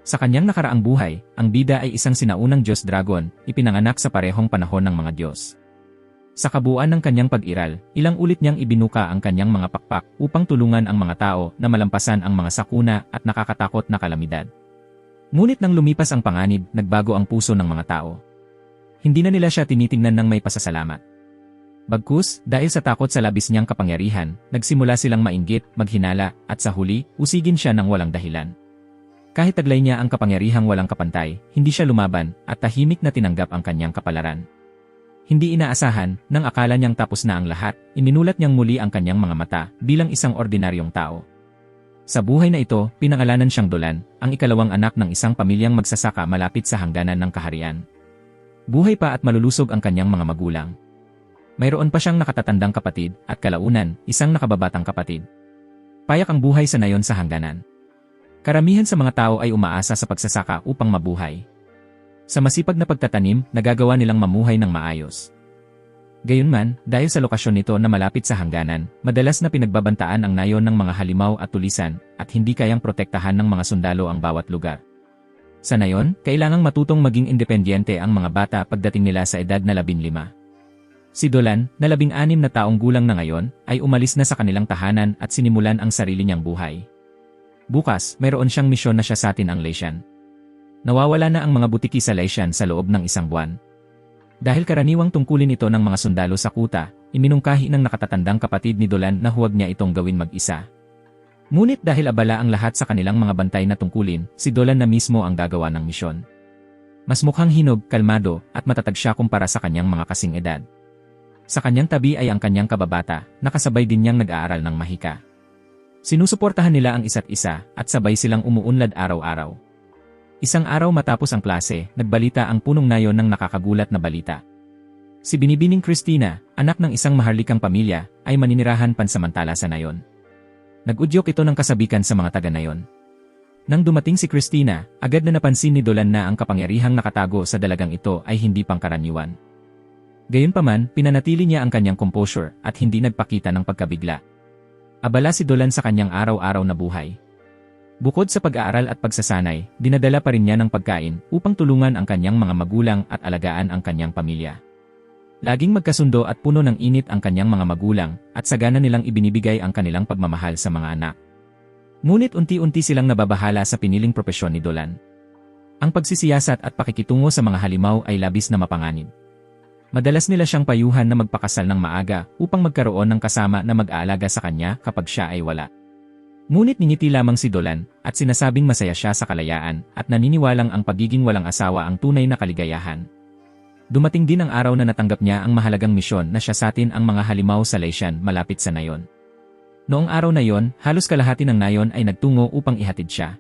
Sa kanyang nakaraang buhay, ang bida ay isang sinaunang Diyos Dragon, ipinanganak sa parehong panahon ng mga Diyos. Sa kabuuan ng kanyang pag-iral, ilang ulit niyang ibinuka ang kanyang mga pakpak upang tulungan ang mga tao na malampasan ang mga sakuna at nakakatakot na kalamidad. Ngunit nang lumipas ang panganib, nagbago ang puso ng mga tao. Hindi na nila siya tinitingnan ng may pasasalamat. Bagkus, dahil sa takot sa labis niyang kapangyarihan, nagsimula silang mainggit, maghinala, at sa huli, usigin siya ng walang dahilan. Kahit taglay niya ang kapangyarihang walang kapantay, hindi siya lumaban, at tahimik na tinanggap ang kanyang kapalaran. Hindi inaasahan, nang akala niyang tapos na ang lahat, iminulat niyang muli ang kanyang mga mata bilang isang ordinaryong tao. Sa buhay na ito, pinangalanan siyang Dolan, ang ikalawang anak ng isang pamilyang magsasaka malapit sa hangganan ng kaharian. Buhay pa at malulusog ang kanyang mga magulang. Mayroon pa siyang nakatatandang kapatid, at kalaunan, isang nakababatang kapatid. Payak ang buhay sa nayon sa hangganan. Karamihan sa mga tao ay umaasa sa pagsasaka upang mabuhay. Sa masipag na pagtatanim, nagagawa nilang mamuhay ng maayos. Gayunman, dahil sa lokasyon nito na malapit sa hangganan, madalas na pinagbabantaan ang nayon ng mga halimaw at tulisan, at hindi kayang protektahan ng mga sundalo ang bawat lugar. Sa nayon, kailangang matutong maging independyente ang mga bata pagdating nila sa edad na 15. Si Dolan, na 16 na taong gulang na ngayon, ay umalis na sa kanilang tahanan at sinimulan ang sarili niyang buhay. Bukas, mayroon siyang misyon na siya sa atin ang Laisyan. Nawawala na ang mga butiki sa Laisyan sa loob ng 1 buwan. Dahil karaniwang tungkulin ito ng mga sundalo sa kuta, iminungkahi ng nakatatandang kapatid ni Dolan na huwag niya itong gawin mag-isa. Ngunit dahil abala ang lahat sa kanilang mga bantay na tungkulin, si Dolan na mismo ang gagawa ng misyon. Mas mukhang hinog, kalmado, at matatag siya kumpara sa kanyang mga kasing edad. Sa kanyang tabi ay ang kanyang kababata, nakasabay din niyang nag-aaral ng mahika. Sinusuportahan nila ang isa't isa, at sabay silang umuunlad araw-araw. Isang araw matapos ang klase, nagbalita ang punong nayon ng nakakagulat na balita. Si Binibining Cristina, anak ng isang maharlikang pamilya, ay maninirahan pansamantala sa nayon. Nag-udyok ito ng kasabikan sa mga taga-nayon. Nang dumating si Cristina, agad na napansin ni Dolan na ang kapangyarihang nakatago sa dalagang ito ay hindi pangkaraniwan. Gayunpaman, pinanatili niya ang kanyang composure at hindi nagpakita ng pagkabigla. Abala si Dolan sa kanyang araw-araw na buhay. Bukod sa pag-aaral at pagsasanay, dinadala pa rin niya ng pagkain upang tulungan ang kanyang mga magulang at alagaan ang kanyang pamilya. Laging magkasundo at puno ng init ang kanyang mga magulang at sagana nilang ibinibigay ang kanilang pagmamahal sa mga anak. Ngunit unti-unti silang nababahala sa piniling propesyon ni Dolan. Ang pagsisiyasat at pakikitungo sa mga halimaw ay labis na mapanganib. Madalas nila siyang payuhan na magpakasal ng maaga upang magkaroon ng kasama na mag-aalaga sa kanya kapag siya ay wala. Ngunit ningiti lamang si Dolan at sinasabing masaya siya sa kalayaan at naniniwalang ang pagiging walang asawa ang tunay na kaligayahan. Dumating din ang araw na natanggap niya ang mahalagang misyon na siya satin ang mga halimaw sa Laisyan malapit sa nayon. Noong araw na yon, halos kalahati ng nayon ay nagtungo upang ihatid siya.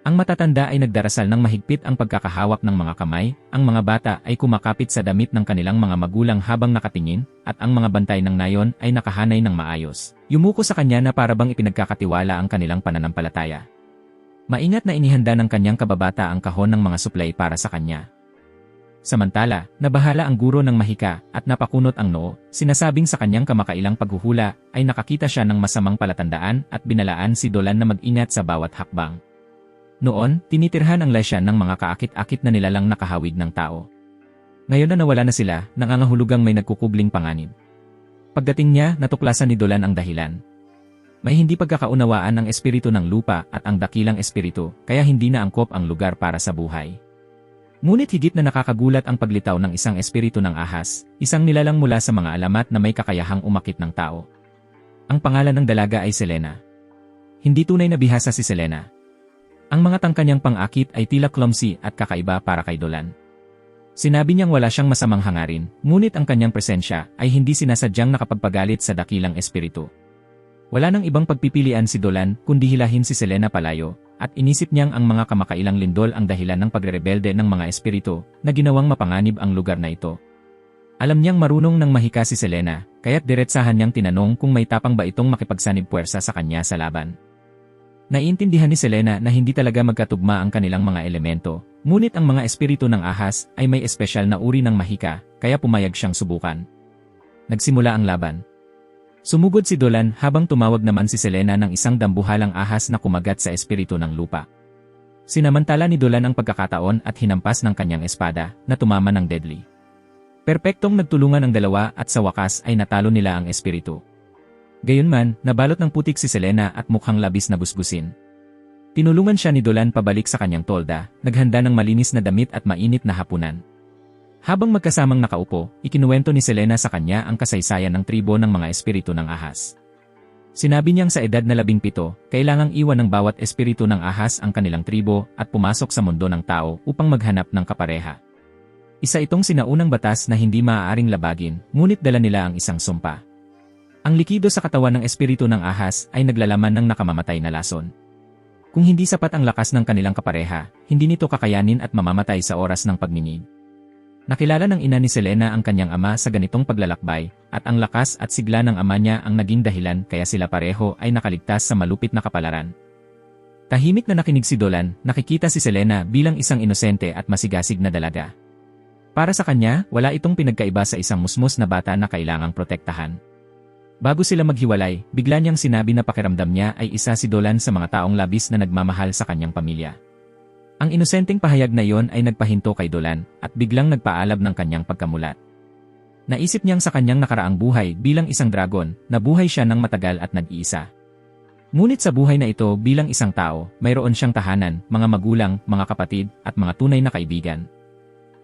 Ang matatanda ay nagdarasal ng mahigpit ang pagkakahawak ng mga kamay, ang mga bata ay kumakapit sa damit ng kanilang mga magulang habang nakatingin, at ang mga bantay ng nayon ay nakahanay ng maayos. Yumuko sa kanya na parabang ipinagkakatiwala ang kanilang pananampalataya. Maingat na inihanda ng kanyang kababata ang kahon ng mga suplay para sa kanya. Samantala, nabahala ang guro ng mahika at napakunot ang noo, sinasabing sa kanyang kamakailang paghuhula ay nakakita siya ng masamang palatandaan at binalaan si Dolan na mag-ingat sa bawat hakbang. Noon, tinitirhan ang Laisyan ng mga kaakit-akit na nilalang nakahawig ng tao. Ngayon na nawala na sila, nangangahulugang may nagkukubling panganib. Pagdating niya, natuklasan ni Dolan ang dahilan. May hindi pagkakaunawaan ang espiritu ng lupa at ang dakilang espiritu, kaya hindi na angkop ang lugar para sa buhay. Ngunit higit na nakakagulat ang paglitaw ng isang espiritu ng ahas, isang nilalang mula sa mga alamat na may kakayahang umakit ng tao. Ang pangalan ng dalaga ay Selena. Hindi tunay na bihasa si Selena. Ang mga tangka niyang pang-akit ay tila clumsy at kakaiba para kay Dolan. Sinabi niyang wala siyang masamang hangarin, ngunit ang kanyang presensya ay hindi sinasadyang nakapagpagalit sa dakilang espiritu. Wala nang ibang pagpipilian si Dolan kundi hilahin si Selena palayo, at inisip niyang ang mga kamakailang lindol ang dahilan ng pagrerebelde ng mga espiritu na ginawang mapanganib ang lugar na ito. Alam niyang marunong nang mahika si Selena, kaya't diretsahan niyang tinanong kung may tapang ba itong makipagsanib puwersa sa kanya sa laban. Naiintindihan ni Selena na hindi talaga magkatugma ang kanilang mga elemento, ngunit ang mga espiritu ng ahas ay may espesyal na uri ng mahika, kaya pumayag siyang subukan. Nagsimula ang laban. Sumugod si Dolan habang tumawag naman si Selena ng isang dambuhalang ahas na kumagat sa espiritu ng lupa. Sinamantala ni Dolan ang pagkakataon at hinampas ng kanyang espada na tumama ng deadly. Perpektong nagtulungan ang dalawa at sa wakas ay natalo nila ang espiritu. Gayunman, nabalot ng putik si Selena at mukhang labis na busbusin. Tinulungan siya ni Dolan pabalik sa kanyang tolda, naghanda ng malinis na damit at mainit na hapunan. Habang magkasamang nakaupo, ikinuwento ni Selena sa kanya ang kasaysayan ng tribo ng mga espiritu ng ahas. Sinabi niyang sa edad na 17, kailangang iwan ng bawat espiritu ng ahas ang kanilang tribo at pumasok sa mundo ng tao upang maghanap ng kapareha. Isa itong sinaunang batas na hindi maaaring labagin, ngunit dala nila ang isang sumpa. Ang likido sa katawan ng espiritu ng ahas ay naglalaman ng nakamamatay na lason. Kung hindi sapat ang lakas ng kanilang kapareha, hindi nito kakayanin at mamamatay sa oras ng pagninig. Nakilala ng ina ni Selena ang kanyang ama sa ganitong paglalakbay, at ang lakas at sigla ng ama niya ang naging dahilan kaya sila pareho ay nakaligtas sa malupit na kapalaran. Tahimik na nakinig si Dolan, nakikita si Selena bilang isang inosente at masigasig na dalaga. Para sa kanya, wala itong pinagkaiba sa isang musmos na bata na kailangang protektahan. Bago sila maghiwalay, bigla niyang sinabi na pakiramdam niya ay isa si Dolan sa mga taong labis na nagmamahal sa kanyang pamilya. Ang inosenteng pahayag na iyon ay nagpahinto kay Dolan at biglang nagpaalab ng kanyang pagkamulat. Naisip niyang sa kanyang nakaraang buhay bilang isang dragon, nabuhay siya ng matagal at nag-iisa. Ngunit sa buhay na ito bilang isang tao, mayroon siyang tahanan, mga magulang, mga kapatid, at mga tunay na kaibigan.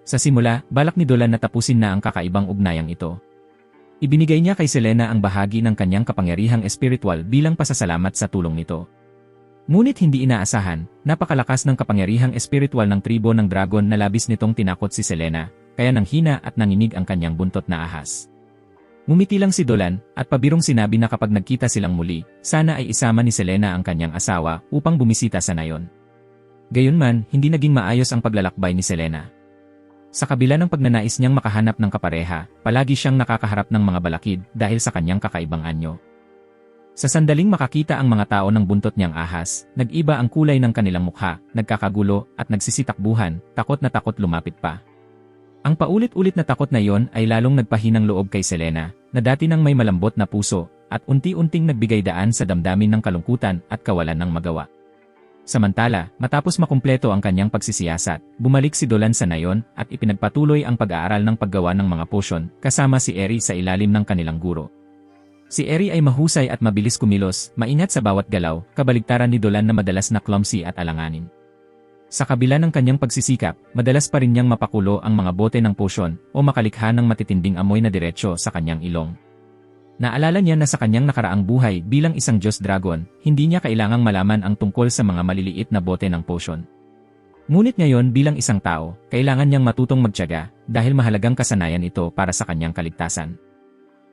Sa simula, balak ni Dolan na tapusin na ang kakaibang ugnayang ito. Ibinigay niya kay Selena ang bahagi ng kanyang kapangyarihang espiritual bilang pasasalamat sa tulong nito. Ngunit hindi inaasahan, napakalakas ng kapangyarihang espiritual ng tribo ng dragon na labis nitong tinakot si Selena, kaya nanghina at nanginig ang kanyang buntot na ahas. Ngumiti lang si Dolan, at pabirong sinabi na kapag nagkita silang muli, sana ay isama ni Selena ang kanyang asawa upang bumisita sa nayon. Gayunman, hindi naging maayos ang paglalakbay ni Selena. Sa kabila ng pagnanais niyang makahanap ng kapareha, palagi siyang nakakaharap ng mga balakid dahil sa kanyang kakaibang anyo. Sa sandaling makakita ang mga tao ng buntot niyang ahas, nag-iba ang kulay ng kanilang mukha, nagkakagulo at nagsisitakbuhan, takot na takot lumapit pa. Ang paulit-ulit na takot na iyon ay lalong nagpahinang loob kay Selena, na dati nang may malambot na puso, at unti-unting nagbigay daan sa damdamin ng kalungkutan at kawalan ng magawa. Samantala, matapos makumpleto ang kanyang pagsisiyasat, bumalik si Dolan sa nayon at ipinagpatuloy ang pag-aaral ng paggawa ng mga potion kasama si Eri sa ilalim ng kanilang guro. Si Eri ay mahusay at mabilis kumilos, maingat sa bawat galaw, kabaligtaran ni Dolan na madalas na clumsy at alanganin. Sa kabila ng kanyang pagsisikap, madalas pa rin niyang mapakulo ang mga bote ng potion o makalikha ng matitinding amoy na diretsyo sa kanyang ilong. Naalala niya na sa kanyang nakaraang buhay bilang isang Diyos Dragon, hindi niya kailangang malaman ang tungkol sa mga maliliit na bote ng potion. Ngunit ngayon bilang isang tao, kailangan niyang matutong magtiyaga dahil mahalagang kasanayan ito para sa kanyang kaligtasan.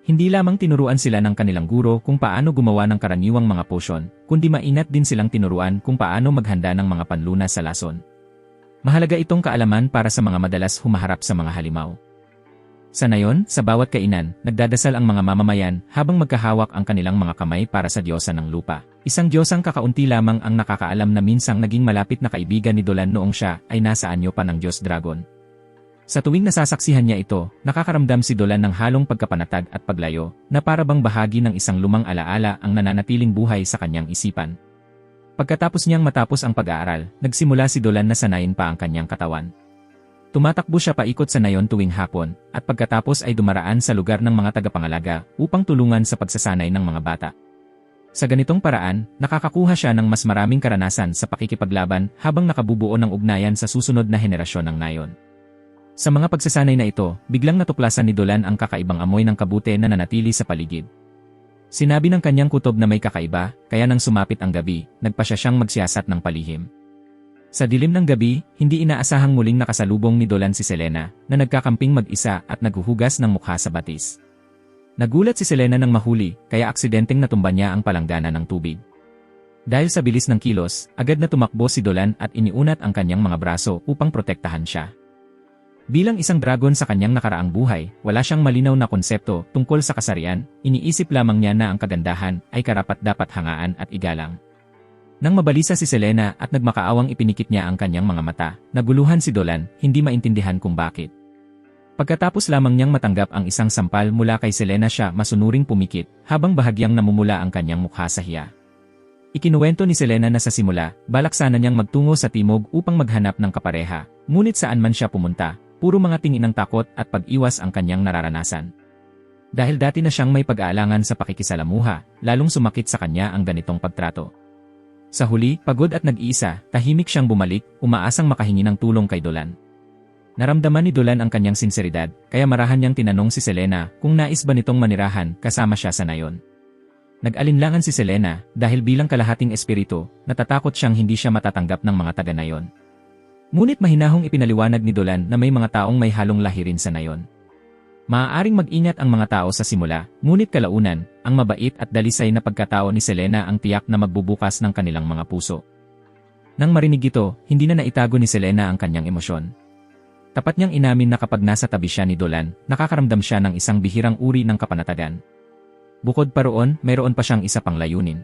Hindi lamang tinuruan sila ng kanilang guro kung paano gumawa ng karaniwang mga potion, kundi mainat din silang tinuruan kung paano maghanda ng mga panlunas sa lason. Mahalaga itong kaalaman para sa mga madalas humaharap sa mga halimaw. Sa nayon, sa bawat kainan, nagdadasal ang mga mamamayan habang magkahawak ang kanilang mga kamay para sa diyosa ng lupa. Isang diyosang kakaunti lamang ang nakakaalam na minsang naging malapit na kaibigan ni Dolan noong siya ay nasa anyo pa ng Diyos Dragon. Sa tuwing nasasaksihan niya ito, nakakaramdam si Dolan ng halong pagkapanatag at paglayo, na para bang bahagi ng isang lumang alaala ang nananatiling buhay sa kanyang isipan. Pagkatapos niyang matapos ang pag-aaral, nagsimula si Dolan na sanayin pa ang kanyang katawan. Tumatakbo siya paikot sa nayon tuwing hapon, at pagkatapos ay dumaraan sa lugar ng mga tagapangalaga upang tulungan sa pagsasanay ng mga bata. Sa ganitong paraan, nakakakuha siya ng mas maraming karanasan sa pakikipaglaban habang nakabubuo ng ugnayan sa susunod na henerasyon ng nayon. Sa mga pagsasanay na ito, biglang natuklasan ni Dolan ang kakaibang amoy ng kabute na nanatili sa paligid. Sinabi ng kanyang kutob na may kakaiba, kaya nang sumapit ang gabi, nagpasya siyang magsiyasat ng palihim. Sa dilim ng gabi, hindi inaasahang muling nakasalubong ni Dolan si Selena, na nagkakamping mag-isa at naghuhugas ng mukha sa batis. Nagulat si Selena nang mahuli, kaya aksidenteng natumba niya ang palanggana ng tubig. Dahil sa bilis ng kilos, agad na tumakbo si Dolan at iniunat ang kanyang mga braso upang protektahan siya. Bilang isang dragon sa kanyang nakaraang buhay, wala siyang malinaw na konsepto tungkol sa kasarian, iniisip lamang niya na ang kagandahan ay karapat-dapat hangaan at igalang. Nang mabalisa si Selena at nagmakaawang ipinikit niya ang kanyang mga mata, naguluhan si Dolan, hindi maintindihan kung bakit. Pagkatapos lamang niyang matanggap ang isang sampal mula kay Selena siya masunuring pumikit, habang bahagyang namumula ang kanyang mukha sa hiya. Ikinuwento ni Selena na sa simula, balak sana niyang magtungo sa timog upang maghanap ng kapareha, ngunit saan man siya pumunta, puro mga tingin ng takot at pag-iwas ang kanyang nararanasan. Dahil dati na siyang may pag-aalangan sa pakikisalamuha, lalong sumakit sa kanya ang ganitong pagtrato. Sa huli, pagod at nag-iisa, tahimik siyang bumalik, umaasang makahingi ng tulong kay Dolan. Naramdaman ni Dolan ang kanyang sinseridad, kaya marahan niyang tinanong si Selena kung nais ba nitong manirahan kasama siya sa nayon. Nag-alinlangan si Selena dahil bilang kalahating espiritu, natatakot siyang hindi siya matatanggap ng mga taga-nayon. Ngunit mahinahong ipinaliwanag ni Dolan na may mga taong may halong lahi rin sa nayon. Maaaring mag-ingat ang mga tao sa simula, ngunit kalaunan, ang mabait at dalisay na pagkatao ni Selena ang tiyak na magbubukas ng kanilang mga puso. Nang marinig ito, hindi na naitago ni Selena ang kanyang emosyon. Tapat niyang inamin na kapag nasa tabi siya ni Dolan, nakakaramdam siya ng isang bihirang uri ng kapanatagan. Bukod pa roon, mayroon pa siyang isa pang layunin.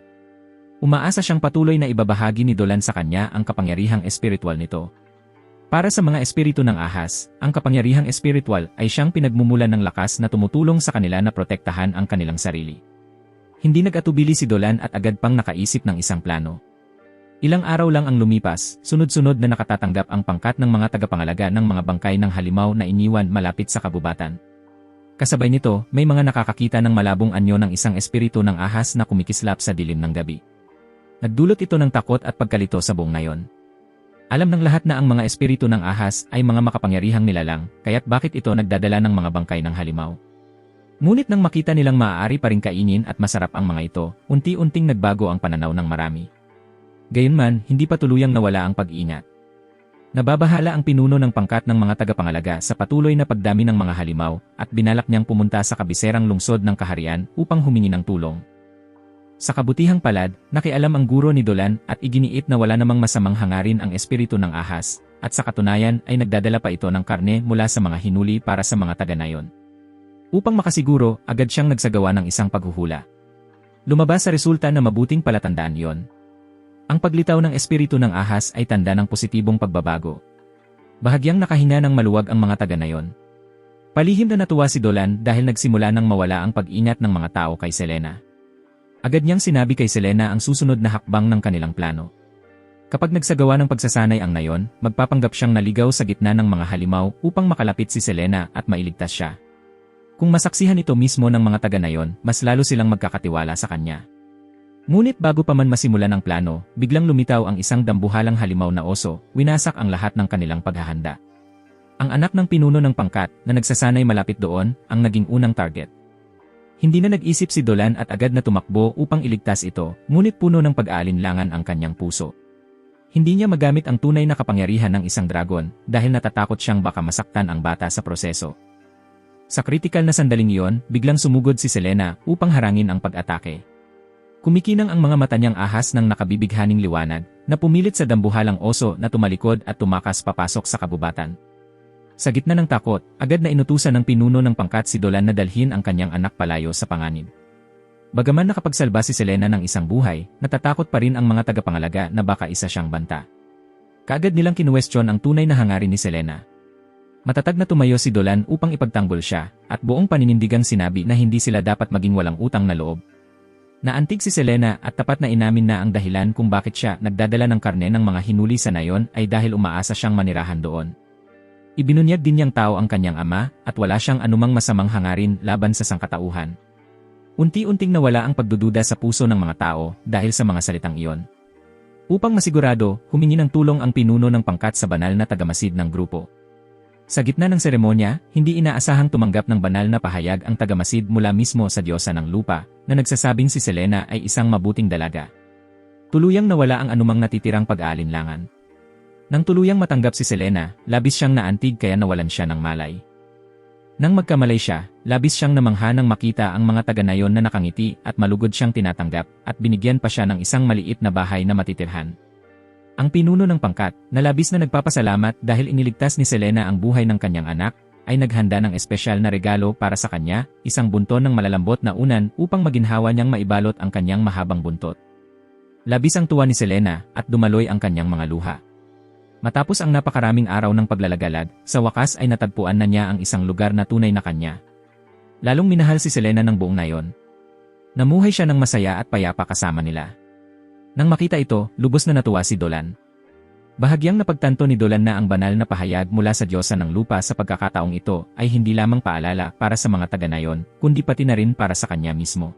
Umaasa siyang patuloy na ibabahagi ni Dolan sa kanya ang kapangyarihang espiritual nito. Para sa mga espiritu ng ahas, ang kapangyarihang espiritual ay siyang pinagmumulan ng lakas na tumutulong sa kanila na protektahan ang kanilang sarili. Hindi nag-atubili si Dolan at agad pang nakaisip ng isang plano. Ilang araw lang ang lumipas, sunod-sunod na nakatatanggap ang pangkat ng mga tagapangalaga ng mga bangkay ng halimaw na iniwan malapit sa kabubatan. Kasabay nito, may mga nakakakita ng malabong anyo ng isang espiritu ng ahas na kumikislap sa dilim ng gabi. Nagdulot ito ng takot at pagkalito sa buong nayon. Alam ng lahat na ang mga espiritu ng ahas ay mga makapangyarihang nilalang, kaya't bakit ito nagdadala ng mga bangkay ng halimaw. Ngunit nang makita nilang maaari pa ring kainin at masarap ang mga ito, unti-unting nagbago ang pananaw ng marami. Gayunman, hindi pa tuluyang nawala ang pag-iingat. Nababahala ang pinuno ng pangkat ng mga tagapangalaga sa patuloy na pagdami ng mga halimaw at binalak niyang pumunta sa kabiserang lungsod ng kaharian upang humingi ng tulong. Sa kabutihang palad, nakialam ang guro ni Dolan at iginiit na wala namang masamang hangarin ang espiritu ng ahas, at sa katunayan ay nagdadala pa ito ng karne mula sa mga hinuli para sa mga taga-nayon. Upang makasiguro, agad siyang nagsagawa ng isang paghuhula. Lumabas sa resulta na mabuting palatandaan iyon. Ang paglitaw ng espiritu ng ahas ay tanda ng positibong pagbabago. Bahagyang nakahina ng maluwag ang mga taga-nayon. Palihim na natuwa si Dolan dahil nagsimula nang mawala ang pag-ingat ng mga tao kay Selena. Agad niyang sinabi kay Selena ang susunod na hakbang ng kanilang plano. Kapag nagsagawa ng pagsasanay ang nayon, magpapanggap siyang naligaw sa gitna ng mga halimaw upang makalapit si Selena at mailigtas siya. Kung masaksihan ito mismo ng mga taga-nayon, mas lalo silang magkakatiwala sa kanya. Ngunit bago pa man masimulan ang plano, biglang lumitaw ang isang dambuhalang halimaw na oso, winasak ang lahat ng kanilang paghahanda. Ang anak ng pinuno ng pangkat na nagsasanay malapit doon, ang naging unang target. Hindi na nag-isip si Dolan at agad na tumakbo upang iligtas ito, ngunit puno ng pag-aalinlangan ang kanyang puso. Hindi niya magamit ang tunay na kapangyarihan ng isang dragon dahil natatakot siyang baka masaktan ang bata sa proseso. Sa kritikal na sandaling iyon, biglang sumugod si Selena upang harangin ang pag-atake. Kumikinang ang mga mata niyang ahas ng nakabibighaning liwanag, na pumilit sa dambuhalang oso na tumalikod at tumakas papasok sa kabubatan. Sa gitna ng takot, agad na inutusan ng pinuno ng pangkat si Dolan na dalhin ang kanyang anak palayo sa panganib. Bagaman nakapagsalba si Selena ng isang buhay, natatakot pa rin ang mga tagapangalaga na baka isa siyang banta. Kaagad nilang kinuwestiyon ang tunay na hangarin ni Selena. Matatag na tumayo si Dolan upang ipagtanggol siya, at buong paninindigang sinabi na hindi sila dapat maging walang utang na loob. Naantig si Selena at tapat na inamin na ang dahilan kung bakit siya nagdadala ng karne ng mga hinuli sa nayon ay dahil umaasa siyang manirahan doon. Ibinunyag din niyang tao ang kanyang ama at wala siyang anumang masamang hangarin laban sa sangkatauhan. Unti-unting nawala ang pagdududa sa puso ng mga tao dahil sa mga salitang iyon. Upang masigurado, humingi ng tulong ang pinuno ng pangkat sa banal na tagamasid ng grupo. Sa gitna ng seremonya, hindi inaasahang tumanggap ng banal na pahayag ang tagamasid mula mismo sa diyosa ng lupa, na nagsasabing si Selena ay isang mabuting dalaga. Tuluyang nawala ang anumang natitirang pag-aalinlangan. Nang tuluyang matanggap si Selena, labis siyang naantig kaya nawalan siya ng malay. Nang magkamalay siya, labis siyang namangha nang makita ang mga taga-nayon na nakangiti at malugod siyang tinatanggap at binigyan pa siya ng isang maliit na bahay na matitirhan. Ang pinuno ng pangkat, na labis na nagpapasalamat dahil iniligtas ni Selena ang buhay ng kanyang anak, ay naghanda ng espesyal na regalo para sa kanya, isang bunton ng malalambot na unan upang maginhawa niyang maibalot ang kanyang mahabang buntot. Labis ang tuwa ni Selena at dumaloy ang kanyang mga luha. Matapos ang napakaraming araw ng paglalagalag, sa wakas ay natagpuan na niya ang isang lugar na tunay na kanya. Lalong minahal si Selena ng buong nayon. Namuhay siya ng masaya at payapa kasama nila. Nang makita ito, lubos na natuwa si Dolan. Bahagyang napagtanto ni Dolan na ang banal na pahayag mula sa Diyosa ng lupa sa pagkakataong ito ay hindi lamang paalala para sa mga taga-nayon, kundi pati na rin para sa kanya mismo.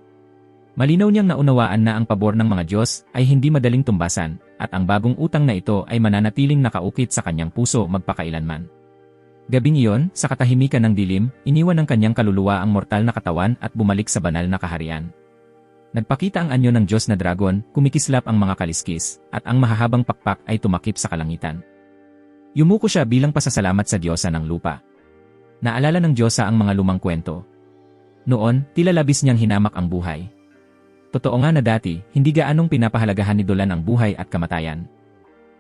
Malinaw niyang naunawaan na ang pabor ng mga Diyos ay hindi madaling tumbasan, at ang bagong utang na ito ay mananatiling nakaukit sa kanyang puso magpakailanman. Gabing iyon, sa katahimikan ng dilim, iniwan ng kanyang kaluluwa ang mortal na katawan at bumalik sa banal na kaharian. Nagpakita ang anyo ng Diyos na dragon, kumikislap ang mga kaliskis, at ang mahahabang pakpak ay tumakip sa kalangitan. Yumuko siya bilang pasasalamat sa Diyosa ng lupa. Naalala ng Diyosa ang mga lumang kwento. Noon, tila labis niyang hinamak ang buhay. Totoo nga na dati, hindi gaanong pinapahalagahan ni Dolan ang buhay at kamatayan.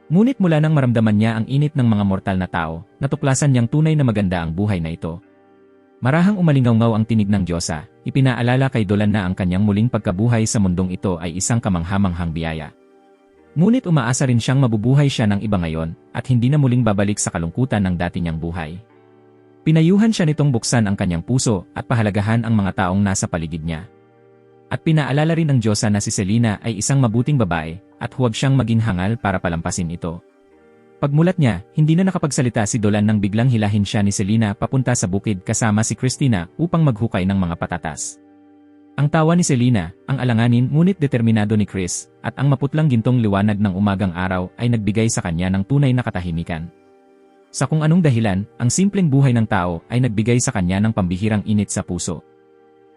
Ngunit mula nang maramdaman niya ang init ng mga mortal na tao, natuklasan niyang tunay na maganda ang buhay na ito. Marahang umalingaw-ngaw ang tinig ng Diyosa, ipinaalala kay Dolan na ang kanyang muling pagkabuhay sa mundong ito ay isang kamanghamanghang biyaya. Ngunit umaasa rin siyang mabubuhay siya ng iba ngayon, at hindi na muling babalik sa kalungkutan ng dati niyang buhay. Pinayuhan siya nitong buksan ang kanyang puso at pahalagahan ang mga taong nasa paligid niya. At pinaalala rin ng Diyosa na si Selina ay isang mabuting babae, at huwag siyang maging hangal para palampasin ito. Pagmulat niya, hindi na nakapagsalita si Dolan nang biglang hilahin siya ni Selina papunta sa bukid kasama si Christina upang maghukay ng mga patatas. Ang tawa ni Selina, ang alanganin ngunit determinado ni Chris, at ang maputlang gintong liwanag ng umagang araw ay nagbigay sa kanya ng tunay na katahimikan. Sa kung anong dahilan, ang simpleng buhay ng tao ay nagbigay sa kanya ng pambihirang init sa puso.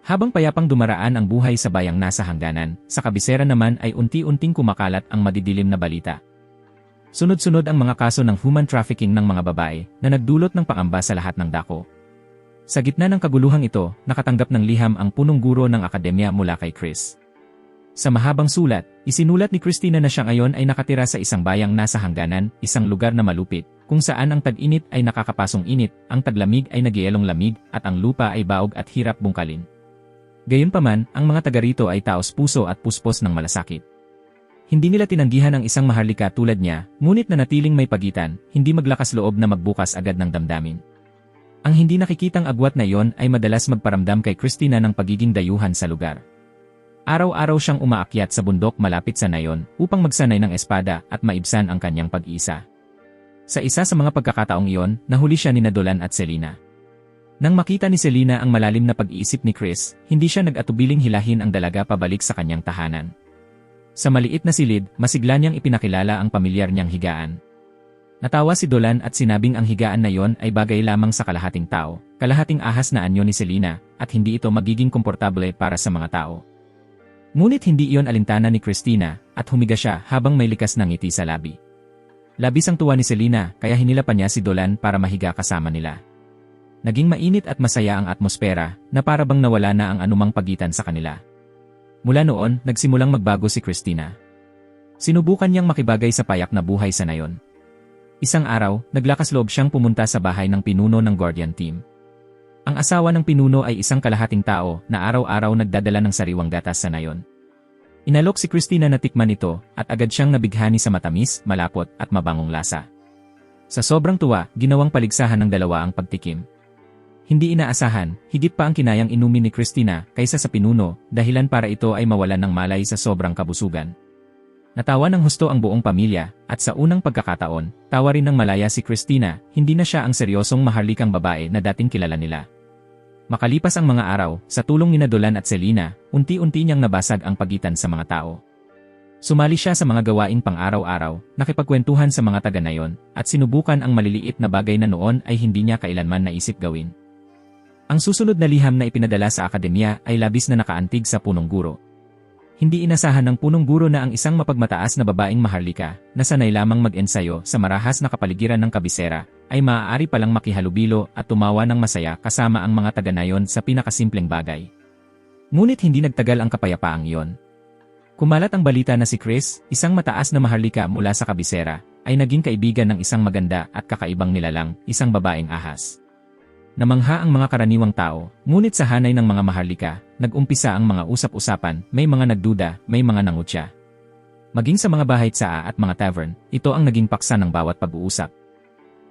Habang payapang dumaraan ang buhay sa bayang nasa hangganan, sa kabisera naman ay unti-unting kumakalat ang madidilim na balita. Sunod-sunod ang mga kaso ng human trafficking ng mga babae na nagdulot ng pangamba sa lahat ng dako. Sa gitna ng kaguluhang ito, nakatanggap ng liham ang punong guro ng akademya mula kay Chris. Sa mahabang sulat, isinulat ni Christina na siya ngayon ay nakatira sa isang bayang nasa hangganan, isang lugar na malupit, kung saan ang tag-init ay nakakapasong init, ang taglamig ay nagyayalong lamig, at ang lupa ay baog at hirap bungkalin. Gayunpaman, ang mga taga rito ay taos puso at puspos ng malasakit. Hindi nila tinanggihan ang isang maharlika tulad niya, ngunit nanatiling may pagitan, hindi maglakas loob na magbukas agad ng damdamin. Ang hindi nakikitang agwat na iyon ay madalas magparamdam kay Christina ng pagiging dayuhan sa lugar. Araw-araw siyang umaakyat sa bundok malapit sa nayon upang magsanay ng espada at maibsan ang kanyang pag-iisa. Sa isa sa mga pagkakataong iyon, nahuli siya ni Dolan at Selina. Nang makita ni Selina ang malalim na pag-iisip ni Chris, hindi siya nag-atubiling hilahin ang dalaga pabalik sa kanyang tahanan. Sa maliit na silid, masigla niyang ipinakilala ang pamilyar niyang higaan. Natawa si Dolan at sinabing ang higaan na yon ay bagay lamang sa kalahating tao, kalahating ahas na anyo ni Selina, at hindi ito magiging komportable para sa mga tao. Ngunit hindi iyon alintana ni Christina, at humiga siya habang may likas na ngiti sa labi. Labis ang tuwa ni Selina, kaya hinilapan niya si Dolan para mahiga kasama nila. Naging mainit at masaya ang atmosfera, na para bang nawala na ang anumang pagitan sa kanila. Mula noon, nagsimulang magbago si Christina. Sinubukan niyang makibagay sa payak na buhay sa nayon. Isang araw, naglakas loob siyang pumunta sa bahay ng pinuno ng Guardian Team. Ang asawa ng pinuno ay isang kalahating tao na araw-araw nagdadala ng sariwang gatas sa nayon. Inalok si Christina na tikman ito at agad siyang nabighani sa matamis, malapot at mabangong lasa. Sa sobrang tuwa, ginawang paligsahan ng dalawa ang pagtikim. Hindi inaasahan, higit pa ang kinayang inumin ni Christina kaysa sa pinuno, dahilan para ito ay mawalan ng malay sa sobrang kabusugan. Natawa ng husto ang buong pamilya, at sa unang pagkakataon, tawa rin ng malaya si Christina, hindi na siya ang seryosong maharlikang babae na dating kilala nila. Makalipas ang mga araw, sa tulong ni Dolan at Selina, unti-unti niyang nabasag ang pagitan sa mga tao. Sumali siya sa mga gawaing pang-araw-araw, nakipagkwentuhan sa mga taga-nayon, at sinubukan ang maliliit na bagay na noon ay hindi niya kailanman naisip gawin. Ang susunod na liham na ipinadala sa akademya ay labis na nakaantig sa punong guro. Hindi inasahan ng punong guro na ang isang mapagmataas na babaeng maharlika, na sanay lamang mag-ensayo sa marahas na kapaligiran ng kabisera, ay maaari palang makihalubilo at tumawa ng masaya kasama ang mga taga-nayon sa pinakasimpleng bagay. Ngunit hindi nagtagal ang kapayapaang iyon. Kumalat ang balita na si Chris, isang mataas na maharlika mula sa kabisera, ay naging kaibigan ng isang maganda at kakaibang nilalang, isang babaeng ahas. Namangha ang mga karaniwang tao, ngunit sa hanay ng mga maharlika, nag-umpisa ang mga usap-usapan, may mga nagduda, may mga nangutya. Maging sa mga bahay tsaa at mga tavern, ito ang naging paksa ng bawat pag-uusap.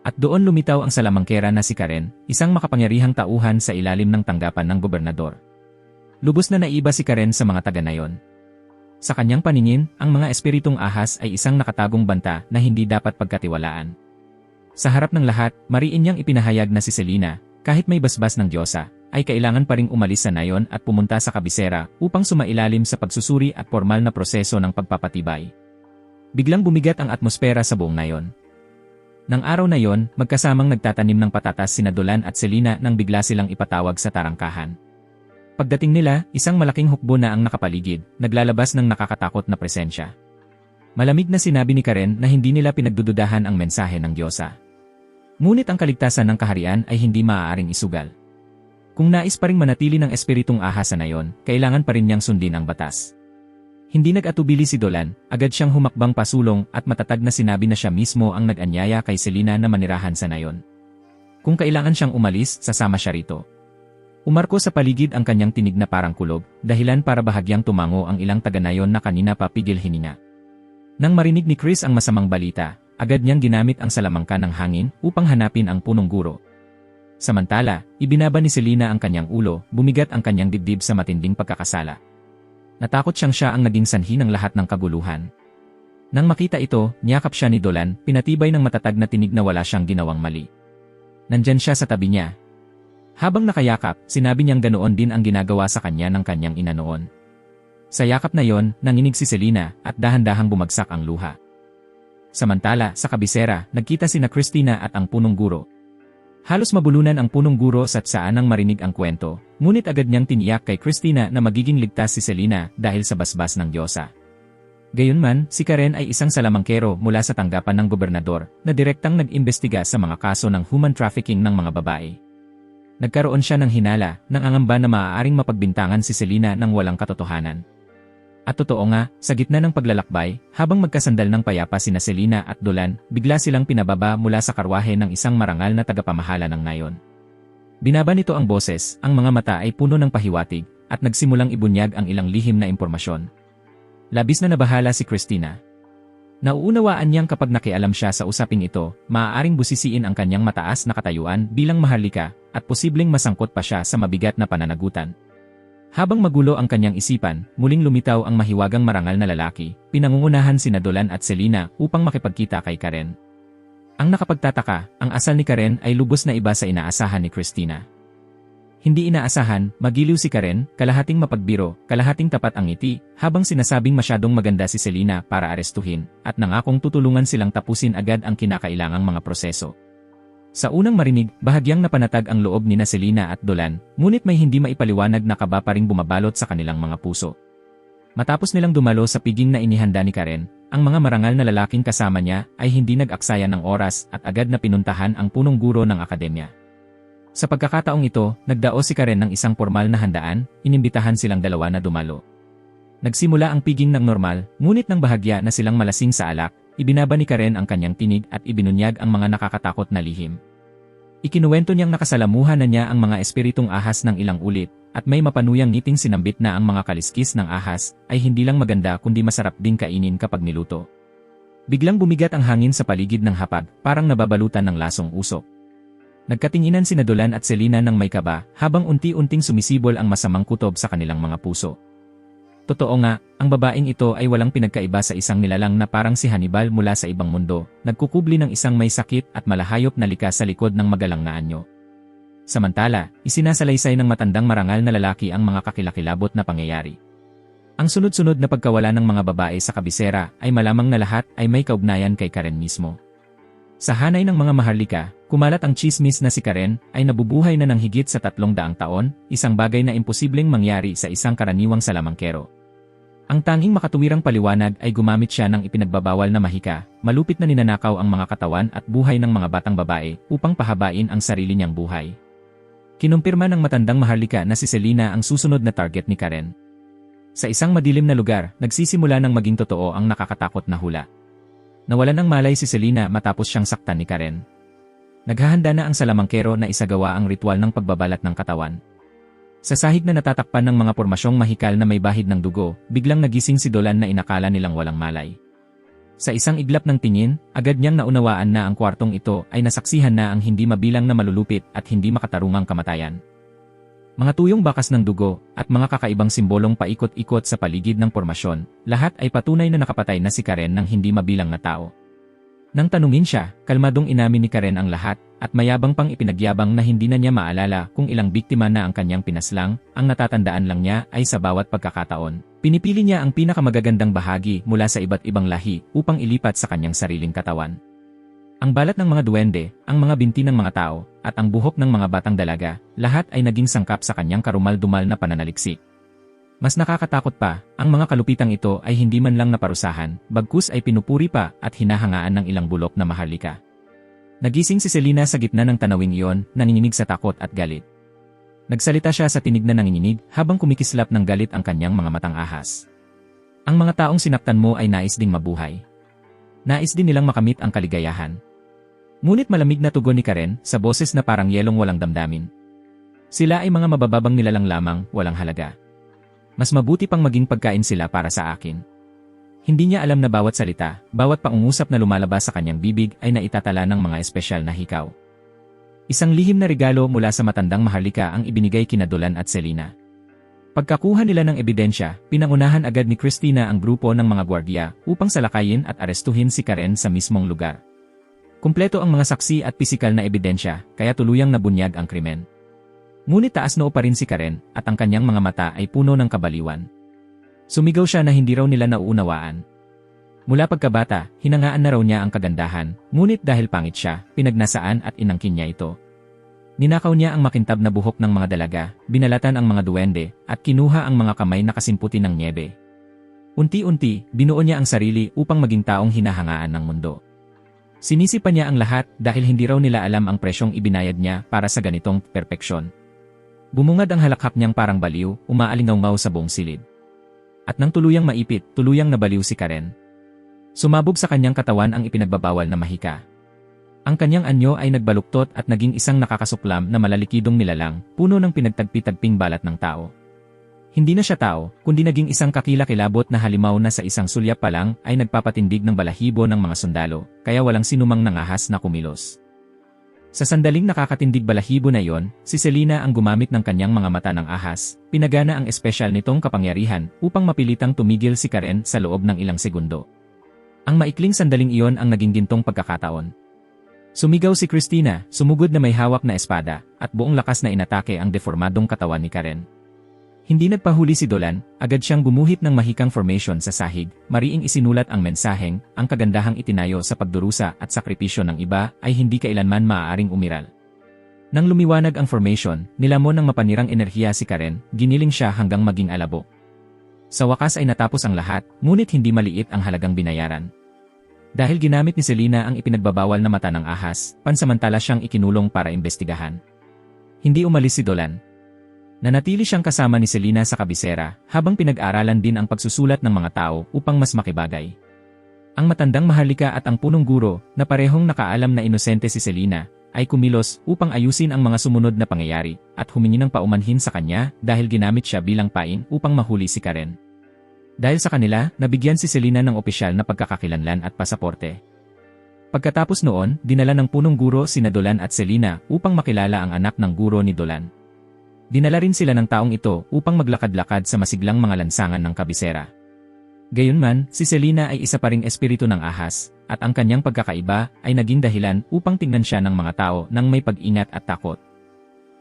At doon lumitaw ang salamangkera na si Karen, isang makapangyarihang tauhan sa ilalim ng tanggapan ng gobernador. Lubos na naiba si Karen sa mga taga-nayon. Sa kanyang paningin, ang mga espiritong ahas ay isang nakatagong banta na hindi dapat pagkatiwalaan. Sa harap ng lahat, mariin niyang ipinahayag na si Selina, kahit may basbas ng Diyosa, ay kailangan pa ring umalis sa nayon at pumunta sa kabisera upang sumailalim sa pagsusuri at formal na proseso ng pagpapatibay. Biglang bumigat ang atmosfera sa buong nayon. Nang araw na yon, magkasamang nagtatanim ng patatas sina Dolan at Selina nang bigla silang ipatawag sa tarangkahan. Pagdating nila, isang malaking hukbo na ang nakapaligid, naglalabas ng nakakatakot na presensya. Malamig na sinabi ni Karen na hindi nila pinagdududahan ang mensahe ng Diyosa. Ngunit ang kaligtasan ng kaharian ay hindi maaaring isugal. Kung nais pa ring manatili ng espiritong ahas sa nayon, kailangan pa rin niyang sundin ang batas. Hindi nag-atubili si Dolan, agad siyang humakbang pasulong at matatag na sinabi na siya mismo ang nag-anyaya kay Selina na manirahan sa nayon. Kung kailangan siyang umalis, sasama siya rito. Umarko sa paligid ang kanyang tinig na parang kulob, dahilan para bahagyang tumango ang ilang taga-nayon na kanina pa pigil hininga. Nang marinig ni Chris ang masamang balita, agad niyang ginamit ang salamangka ng hangin upang hanapin ang punong guro. Samantala, ibinaba ni Selina ang kanyang ulo, bumigat ang kanyang dibdib sa matinding pagkakasala. Natakot siya ang naging sanhi ng lahat ng kaguluhan. Nang makita ito, niyakap siya ni Dolan, pinatibay ng matatag na tinig na wala siyang ginawang mali. Nandyan siya sa tabi niya. Habang nakayakap, sinabi niyang ganoon din ang ginagawa sa kanya ng kanyang ina noon. Sa yakap na yon, nanginig si Selina at dahan-dahang bumagsak ang luha. Samantala, sa kabisera, nagkita sina Christina at ang punong guro. Halos mabulunan ang punong guro sa saan nang marinig ang kwento, ngunit agad niyang tiniyak kay Christina na magiging ligtas si Selina dahil sa basbas ng Diyosa. Gayunman, si Karen ay isang salamangkero mula sa tanggapan ng gobernador na direktang nag-imbestiga sa mga kaso ng human trafficking ng mga babae. Nagkaroon siya ng hinala, ng angamba na maaaring mapagbintangan si Selina ng walang katotohanan. At totoo nga, sa gitna ng paglalakbay, habang magkasandal ng payapa sina Selina at Dolan, bigla silang pinababa mula sa karwahe ng isang marangal na tagapamahala ng nayon. Binaba nito ang boses, ang mga mata ay puno ng pahiwatig, at nagsimulang ibunyag ang ilang lihim na impormasyon. Labis na nabahala si Christina. Nauunawaan niyang kapag nakialam siya sa usaping ito, maaaring busisiin ang kanyang mataas na katayuan bilang maharlika, at posibleng masangkot pa siya sa mabigat na pananagutan. Habang magulo ang kanyang isipan, muling lumitaw ang mahiwagang marangal na lalaki, pinangungunahan sina Dolan at Selina upang makipagkita kay Karen. Ang nakapagtataka, ang asal ni Karen ay lubos na iba sa inaasahan ni Christina. Hindi inaasahan, magiliw si Karen, kalahating mapagbiro, kalahating tapat ang ngiti, habang sinasabing masyadong maganda si Selina para arestuhin, at nangakong tutulungan silang tapusin agad ang kinakailangang mga proseso. Sa unang marinig, bahagyang napanatag ang loob ni Selina at Dolan, ngunit may hindi maipaliwanag na kaba pa ring bumabalot sa kanilang mga puso. Matapos nilang dumalo sa piging na inihanda ni Karen, ang mga marangal na lalaking kasama niya ay hindi nag-aksaya ng oras at agad na pinuntahan ang punong guro ng akademya. Sa pagkakataong ito, nagdao si Karen ng isang formal na handaan, inimbitahan silang dalawa na dumalo. Nagsimula ang piging ng normal, ngunit nang bahagya na silang malasing sa alak, ibinaba ni Karen ang kanyang tinig at ibinunyag ang mga nakakatakot na lihim. Ikinuwento niyang nakasalamuhan na niya ang mga espiritong ahas ng ilang ulit, at may mapanuyang ngiting sinambit na ang mga kaliskis ng ahas ay hindi lang maganda kundi masarap ding kainin kapag niluto. Biglang bumigat ang hangin sa paligid ng hapag, parang nababalutan ng lasong usok. Nagkatinginan sina Dolan at Selina ng may kaba, habang unti-unting sumisibol ang masamang kutob sa kanilang mga puso. Totoo nga, ang babaeng ito ay walang pinagkaiba sa isang nilalang na parang si Hannibal mula sa ibang mundo, nagkukubli ng isang may sakit at malahayop na likas sa likod ng magalang na anyo. Samantala, isinasalaysay ng matandang marangal na lalaki ang mga kakilakilabot na pangyayari. Ang sunod-sunod na pagkawala ng mga babae sa kabisera ay malamang na lahat ay may kaugnayan kay Karen mismo. Sa hanay ng mga maharlika, kumalat ang chismis na si Karen ay nabubuhay na ng higit sa 300 taon, isang bagay na imposibleng mangyari sa isang karaniwang salamangkero. Ang tanging makatuwirang paliwanag ay gumamit siya ng ipinagbabawal na mahika, malupit na ninanakaw ang mga katawan at buhay ng mga batang babae upang pahabain ang sarili niyang buhay. Kinumpirma ng matandang maharlika na si Selina ang susunod na target ni Karen. Sa isang madilim na lugar, nagsisimula ng maging totoo ang nakakatakot na hula. Nawalan ng malay si Selina matapos siyang saktan ni Karen. Naghahanda na ang salamangkero na isagawa ang ritual ng pagbabalat ng katawan. Sa sahig na natatakpan ng mga pormasyong mahikal na may bahid ng dugo, biglang nagising si Dolan na inakala nilang walang malay. Sa isang iglap ng tingin, agad niyang naunawaan na ang kwartong ito ay nasaksihan na ang hindi mabilang na malulupit at hindi makatarungang kamatayan. Mga tuyong bakas ng dugo, at mga kakaibang simbolong paikot-ikot sa paligid ng pormasyon, lahat ay patunay na nakapatay na si Karen ng hindi mabilang na tao. Nang tanungin siya, kalmadong inamin ni Karen ang lahat, at mayabang pang ipinagyabang na hindi na niya maalala kung ilang biktima na ang kanyang pinaslang, ang natatandaan lang niya ay sa bawat pagkakataon. Pinipili niya ang pinakamagagandang bahagi mula sa iba't ibang lahi upang ilipat sa kanyang sariling katawan. Ang balat ng mga duwende, ang mga binti ng mga tao, at ang buhok ng mga batang dalaga, lahat ay naging sangkap sa kanyang karumal-dumal na pananaliksik. Mas nakakatakot pa, ang mga kalupitang ito ay hindi man lang naparusahan, bagkus ay pinupuri pa at hinahangaan ng ilang bulok na maharlika. Nagising si Selena sa gitna ng tanawing iyon, nanginginig sa takot at galit. Nagsalita siya sa tinig na nanginginig habang kumikislap ng galit ang kanyang mga matang ahas. Ang mga taong sinaktan mo ay nais ding mabuhay. Nais din nilang makamit ang kaligayahan. Ngunit malamig na tugon ni Karen sa boses na parang yelong walang damdamin. Sila ay mga mabababang nilalang lamang, walang halaga. Mas mabuti pang maging pagkain sila para sa akin. Hindi niya alam na bawat salita, bawat pangungusap na lumalabas sa kanyang bibig ay naitatala ng mga espesyal na hikaw. Isang lihim na regalo mula sa matandang maharlika ang ibinigay kina Dolan at Selena. Pagkakuha nila ng ebidensya, pinangunahan agad ni Christina ang grupo ng mga gwardiya upang salakayin at arestuhin si Karen sa mismong lugar. Kumpleto ang mga saksi at pisikal na ebidensya, kaya tuluyang nabunyag ang krimen. Ngunit taas noo pa rin si Karen, at ang kanyang mga mata ay puno ng kabaliwan. Sumigaw siya na hindi raw nila nauunawaan. Mula pagkabata, hinangaan na raw niya ang kagandahan, ngunit dahil pangit siya, pinagnasaan at inangkin niya ito. Ninakaw niya ang makintab na buhok ng mga dalaga, binalatan ang mga duwende, at kinuha ang mga kamay na kasimputi ng nyebe. Unti-unti, binuo niya ang sarili upang maging taong hinahangaan ng mundo. Sinisipan niya ang lahat dahil hindi raw nila alam ang presyong ibinayad niya para sa ganitong perpeksyon. Bumungad ang halakhak niyang parang baliw, umaalingaw-ngaw sa buong silid. At nang tuluyang maipit, tuluyang nabaliw si Karen. Sumabog sa kanyang katawan ang ipinagbabawal na mahika. Ang kanyang anyo ay nagbaluktot at naging isang nakakasuklam na malalikidong nilalang, puno ng pinagtagpi-tagping balat ng tao. Hindi na siya tao, kundi naging isang kakilakilabot na halimaw na sa isang sulyap pa lang ay nagpapatindig ng balahibo ng mga sundalo, kaya walang sinumang nangahas na kumilos. Sa sandaling nakakatindig balahibo na iyon, si Selena ang gumamit ng kanyang mga mata ng ahas, pinagana ang espesyal nitong kapangyarihan upang mapilitang tumigil si Karen sa loob ng ilang segundo. Ang maikling sandaling iyon ang naging gintong pagkakataon. Sumigaw si Christina, sumugod na may hawak na espada, at buong lakas na inatake ang deformadong katawan ni Karen. Hindi nagpahuli si Dolan, agad siyang gumuhit ng mahikang formation sa sahig, mariing isinulat ang mensaheng, ang kagandahang itinayo sa pagdurusa at sakripisyo ng iba ay hindi kailanman maaaring umiral. Nang lumiwanag ang formation, nilamon ng mapanirang enerhiya si Karen, giniling siya hanggang maging alabo. Sa wakas ay natapos ang lahat, ngunit hindi maliit ang halagang binayaran. Dahil ginamit ni Selena ang ipinagbabawal na mata ng ahas, pansamantala siyang ikinulong para imbestigahan. Hindi umalis si Dolan. Nanatili siyang kasama ni Selena sa kabisera, habang pinag-aralan din ang pagsusulat ng mga tao upang mas makibagay. Ang matandang maharlika at ang punong guro, na parehong nakaalam na inosente si Selena, ay kumilos upang ayusin ang mga sumunod na pangyayari, at humingi ng paumanhin sa kanya dahil ginamit siya bilang pain upang mahuli si Karen. Dahil sa kanila, nabigyan si Selena ng opisyal na pagkakakilanlan at pasaporte. Pagkatapos noon, dinala ng punong guro sina Dolan at Selena upang makilala ang anak ng guro ni Dolan. Dinala rin sila ng taong ito upang maglakad-lakad sa masiglang mga lansangan ng kabisera. Gayunman, si Selena ay isa pa ring espiritu ng ahas, at ang kanyang pagkakaiba ay naging dahilan upang tingnan siya ng mga tao nang may pag-ingat at takot.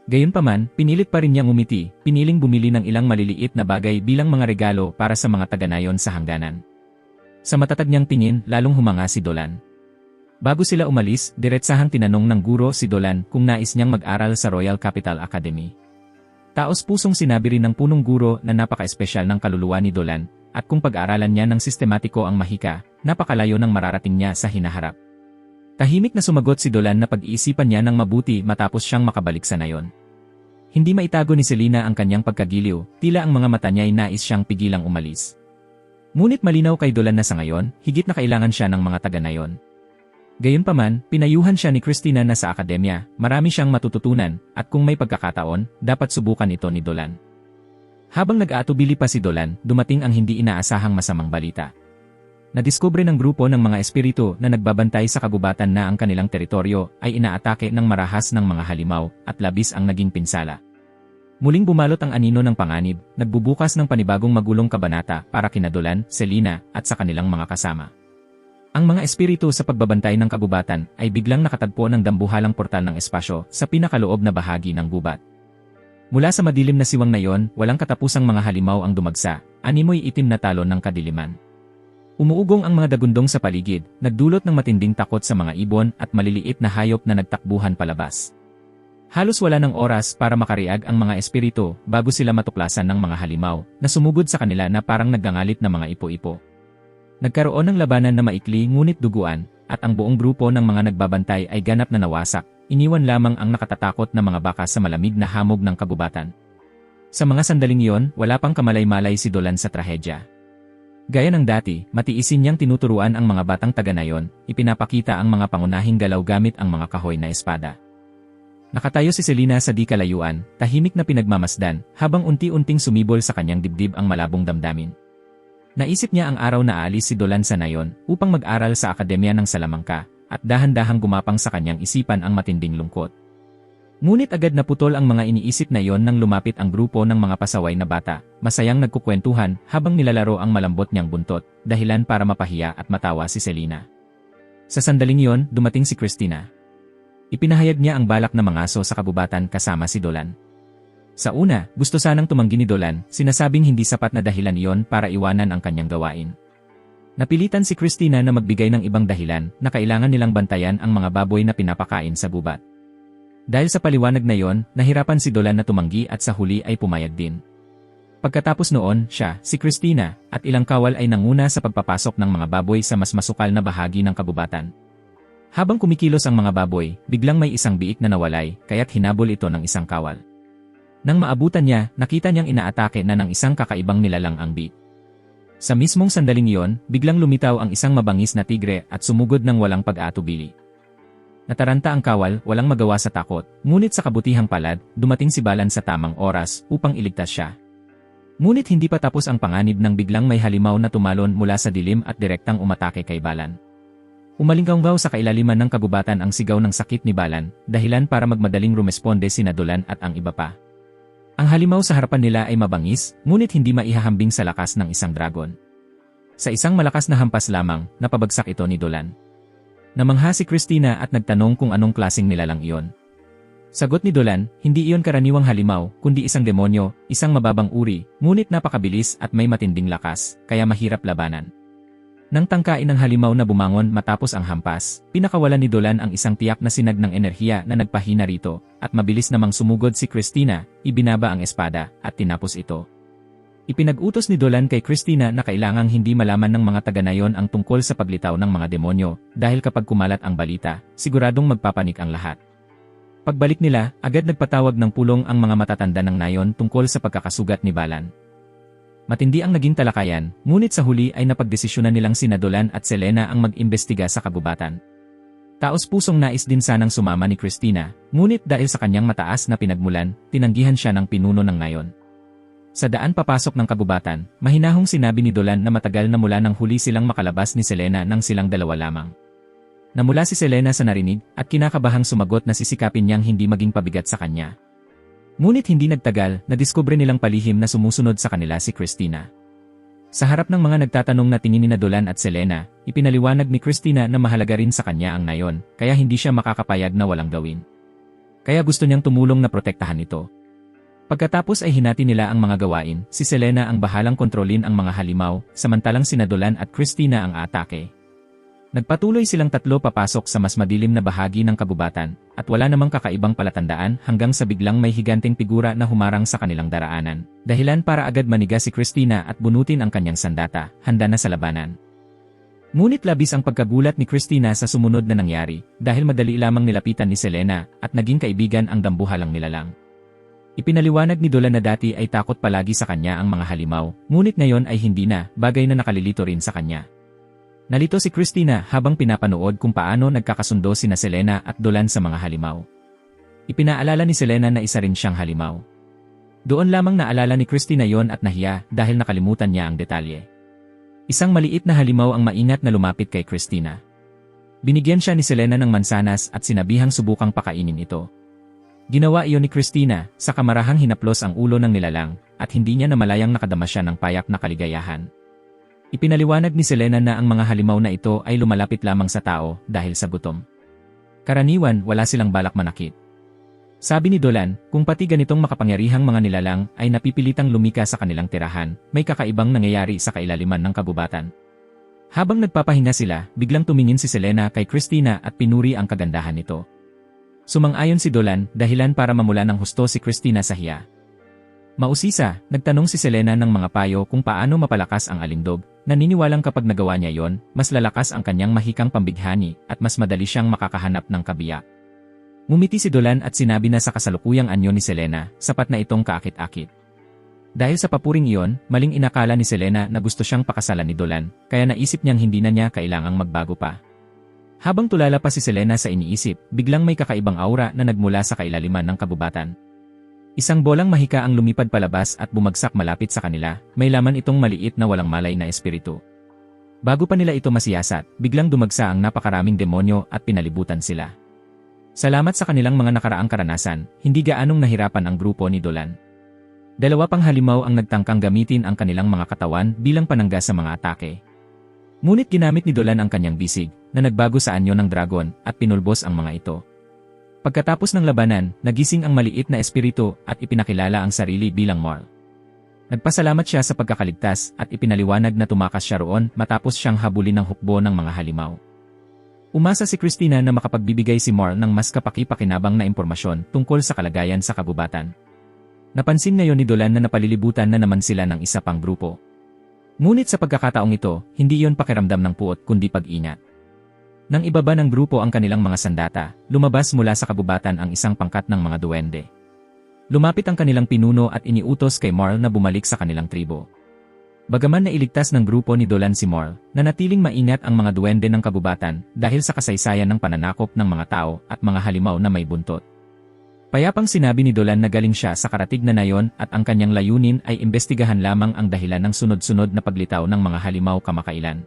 Gayunpaman, pinilit pa rin niyang umiti, piniling bumili ng ilang maliliit na bagay bilang mga regalo para sa mga taga-nayon sa hangganan. Sa matatag niyang tingin, lalong humanga si Dolan. Bago sila umalis, diretsahang tinanong ng guro si Dolan kung nais niyang mag-aral sa Royal Capital Academy. Taos-pusong sinabi rin ng punong guro na napaka-espesyal ng kaluluwa ni Dolan, at kung pag-aaralan niya ng sistematiko ang mahika, napakalayo ng mararating niya sa hinaharap. Tahimik na sumagot si Dolan na pag-iisipan niya ng mabuti matapos siyang makabalik sa nayon. Hindi maitago ni Selena ang kanyang pagkagiliw, tila ang mga mata niya ay nais siyang pigilang umalis. Ngunit malinaw kay Dolan na sa ngayon, higit na kailangan siya ng mga taga-nayon. Gayunpaman, pinayuhan siya ni Christina na sa akademya, marami siyang matututunan, at kung may pagkakataon, dapat subukan ito ni Dolan. Habang nag-aatubili pa si Dolan, dumating ang hindi inaasahang masamang balita. Nadiskubre ng grupo ng mga espiritu na nagbabantay sa kagubatan na ang kanilang teritoryo ay inaatake ng marahas ng mga halimaw, at labis ang naging pinsala. Muling bumalot ang anino ng panganib, nagbubukas ng panibagong magulong kabanata para kina Dolan, Selena, at sa kanilang mga kasama. Ang mga espiritu sa pagbabantay ng kagubatan ay biglang nakatagpo ng dambuhalang portal ng espasyo sa pinakaloob na bahagi ng gubat. Mula sa madilim na siwang na iyon, walang katapusang mga halimaw ang dumagsa, animoy itim na talon ng kadiliman. Umuugong ang mga dagundong sa paligid, nagdulot ng matinding takot sa mga ibon at maliliit na hayop na nagtakbuhan palabas. Halos wala ng oras para makariag ang mga espiritu bago sila matuklasan ng mga halimaw na sumugod sa kanila na parang naggangalit na mga ipo-ipo. Nagkaroon ng labanan na maikli ngunit duguan, at ang buong grupo ng mga nagbabantay ay ganap na nawasak, iniwan lamang ang nakatatakot na mga baka sa malamig na hamog ng kagubatan. Sa mga sandaling iyon, wala pang kamalay-malay si Dolan sa trahedya. Gaya ng dati, matiisin niyang tinuturuan ang mga batang taga-nayon, ipinapakita ang mga pangunahing galaw gamit ang mga kahoy na espada. Nakatayo si Selena sa di kalayuan, tahimik na pinagmamasdan, habang unti-unting sumibol sa kanyang dibdib ang malabong damdamin. Naisip niya ang araw na aalis si Dolan sa nayon upang mag-aral sa Akademya ng Salamanca, at dahan-dahang gumapang sa kanyang isipan ang matinding lungkot. Ngunit agad naputol ang mga iniisip na iyon nang lumapit ang grupo ng mga pasaway na bata, masayang nagkukwentuhan habang nilalaro ang malambot niyang buntot, dahilan para mapahiya at matawa si Selena. Sa sandaling iyon, dumating si Christina. Ipinahayag niya ang balak na mangaso sa kabubatan kasama si Dolan. Sa una, gusto sanang tumanggi ni Dolan, sinasabing hindi sapat na dahilan iyon para iwanan ang kanyang gawain. Napilitan si Christina na magbigay ng ibang dahilan na kailangan nilang bantayan ang mga baboy na pinapakain sa gubat. Dahil sa paliwanag na iyon, nahirapan si Dolan na tumanggi at sa huli ay pumayag din. Pagkatapos noon, siya, si Christina, at ilang kawal ay nanguna sa pagpapasok ng mga baboy sa mas masukal na bahagi ng kabubatan. Habang kumikilos ang mga baboy, biglang may isang biik na nawalay, kaya't hinabol ito ng isang kawal. Nang maabutan niya, nakita niyang inaatake na ng isang kakaibang nilalang ang biik. Sa mismong sandaling iyon, biglang lumitaw ang isang mabangis na tigre at sumugod ng walang pag-aatubili. Nataranta ang kawal, walang magawa sa takot, ngunit sa kabutihang palad, dumating si Balan sa tamang oras upang iligtas siya. Ngunit hindi pa tapos ang panganib nang biglang may halimaw na tumalon mula sa dilim at direktang umatake kay Balan. Umalinggaw sa kailaliman ng kagubatan ang sigaw ng sakit ni Balan, dahilan para magmadaling rumesponde sina Dolan at ang iba pa. Ang halimaw sa harapan nila ay mabangis, ngunit hindi maihahambing sa lakas ng isang dragon. Sa isang malakas na hampas lamang, napabagsak ito ni Dolan. Namangha si Christina at nagtanong kung anong klaseng nilalang iyon. Sagot ni Dolan, hindi iyon karaniwang halimaw, kundi isang demonyo, isang mababang uri, ngunit napakabilis at may matinding lakas, kaya mahirap labanan. Nang tangkain ng halimaw na bumangon matapos ang hampas, pinakawalan ni Dolan ang isang tiyak na sinag ng enerhiya na nagpahina rito, at mabilis namang sumugod si Christina, ibinaba ang espada, at tinapos ito. Ipinag-utos ni Dolan kay Christina na kailangang hindi malaman ng mga taga-nayon ang tungkol sa paglitaw ng mga demonyo, dahil kapag kumalat ang balita, siguradong magpapanik ang lahat. Pagbalik nila, agad nagpatawag ng pulong ang mga matatanda ng nayon tungkol sa pagkakasugat ni Balan. Matindi ang naging talakayan, ngunit sa huli ay napagdesisyonan nilang sina Dolan at Selena ang mag-imbestiga sa kagubatan. Taos-pusong nais din sanang sumama ni Christina, ngunit dahil sa kanyang mataas na pinagmulan, tinanggihan siya ng pinuno ng nayon. Sa daan papasok ng kagubatan, mahinahong sinabi ni Dolan na matagal na mula nang huli silang makalabas ni Selena nang silang dalawa lamang. Namula si Selena sa narinig at kinakabahang sumagot na sisikapin niyang hindi maging pabigat sa kanya. Ngunit hindi nagtagal, nadiskubre nilang palihim na sumusunod sa kanila si Christina. Sa harap ng mga nagtatanong na tingin ni Dolan at Selena, ipinaliwanag ni Christina na mahalaga rin sa kanya ang nayon, kaya hindi siya makakapayag na walang gawin. Kaya gusto niyang tumulong na protektahan ito. Pagkatapos ay hinati nila ang mga gawain, si Selena ang bahalang kontrolin ang mga halimaw, samantalang sina Dolan at Christina ang atake. Nagpatuloy silang tatlo papasok sa mas madilim na bahagi ng kagubatan, at wala namang kakaibang palatandaan hanggang sa biglang may higanteng figura na humarang sa kanilang daraanan, dahilan para agad maniga si Christina at bunutin ang kanyang sandata, handa na sa labanan. Ngunit labis ang pagkagulat ni Christina sa sumunod na nangyari, dahil madali lamang nilapitan ni Selena at naging kaibigan ang dambuhalang nilalang. Ipinaliwanag ni Dolan na dati ay takot palagi sa kanya ang mga halimaw, ngunit ngayon ay hindi na, bagay na nakalilito rin sa kanya. Nalito si Christina habang pinapanood kung paano nagkakasundo sina Selena at Dolan sa mga halimaw. Ipinaalala ni Selena na isa rin siyang halimaw. Doon lamang naalala ni Christina yon at nahiya dahil nakalimutan niya ang detalye. Isang maliit na halimaw ang maingat na lumapit kay Christina. Binigyan siya ni Selena ng mansanas at sinabihang subukang pakainin ito. Ginawa iyon ni Christina, sa kamarahang hinaplos ang ulo ng nilalang, at hindi niya namalayang nakadama siya ng payak na kaligayahan. Ipinaliwanag ni Selena na ang mga halimaw na ito ay lumalapit lamang sa tao dahil sa gutom. Karaniwan, wala silang balak manakit. Sabi ni Dolan, kung pati ganitong makapangyarihang mga nilalang ay napipilitang lumika sa kanilang tirahan, may kakaibang nangyayari sa kailaliman ng kagubatan. Habang nagpapahinga sila, biglang tumingin si Selena kay Christina at pinuri ang kagandahan nito. Sumang-ayon si Dolan, dahilan para mamula ng husto si Christina sa hiya. Mausisa, nagtanong si Selena ng mga payo kung paano mapalakas ang alindog, naniniwalang kapag nagawa niya yon, mas lalakas ang kanyang mahikang pambighani at mas madali siyang makakahanap ng kabiyak. Ngumiti si Dolan at sinabi na sa kasalukuyang anyo ni Selena, sapat na itong kaakit-akit. Dahil sa papuring iyon, maling inakala ni Selena na gusto siyang pakasalan ni Dolan, kaya naisip niyang hindi na niya kailangang magbago pa. Habang tulala pa si Selena sa iniisip, biglang may kakaibang aura na nagmula sa kailaliman ng kagubatan. Isang bolang mahika ang lumipad palabas at bumagsak malapit sa kanila, may laman itong maliit na walang malay na espiritu. Bago pa nila ito masiyasat, biglang dumagsa ang napakaraming demonyo at pinalibutan sila. Salamat sa kanilang mga nakaraang karanasan, hindi gaanong nahirapan ang grupo ni Dolan. Dalawa pang halimaw ang nagtangkang gamitin ang kanilang mga katawan bilang panangga sa mga atake. Ngunit ginamit ni Dolan ang kanyang bisig, na nagbago sa anyo ng dragon, at pinulbos ang mga ito. Pagkatapos ng labanan, nagising ang maliit na espiritu at ipinakilala ang sarili bilang Marl. Nagpasalamat siya sa pagkakaligtas at ipinaliwanag na tumakas siya roon matapos siyang habulin ng hukbo ng mga halimaw. Umasa si Christina na makapagbibigay si Marl ng mas kapaki-pakinabang na impormasyon tungkol sa kalagayan sa kagubatan. Napansin ngayon ni Dolan na napalilibutan na naman sila ng isa pang grupo. Ngunit sa pagkakataong ito, hindi iyon pakiramdam ng puot kundi pag-ingat. Nang ibaba ng grupo ang kanilang mga sandata, lumabas mula sa kagubatan ang isang pangkat ng mga duwende. Lumapit ang kanilang pinuno at iniutos kay Marl na bumalik sa kanilang tribo. Bagaman nailigtas ng grupo ni Dolan si Marl, nanatiling maingat ang mga duwende ng kagubatan dahil sa kasaysayan ng pananakop ng mga tao at mga halimaw na may buntot. Payapang sinabi ni Dolan na galing siya sa karatig na nayon at ang kanyang layunin ay imbestigahan lamang ang dahilan ng sunod-sunod na paglitaw ng mga halimaw kamakailan.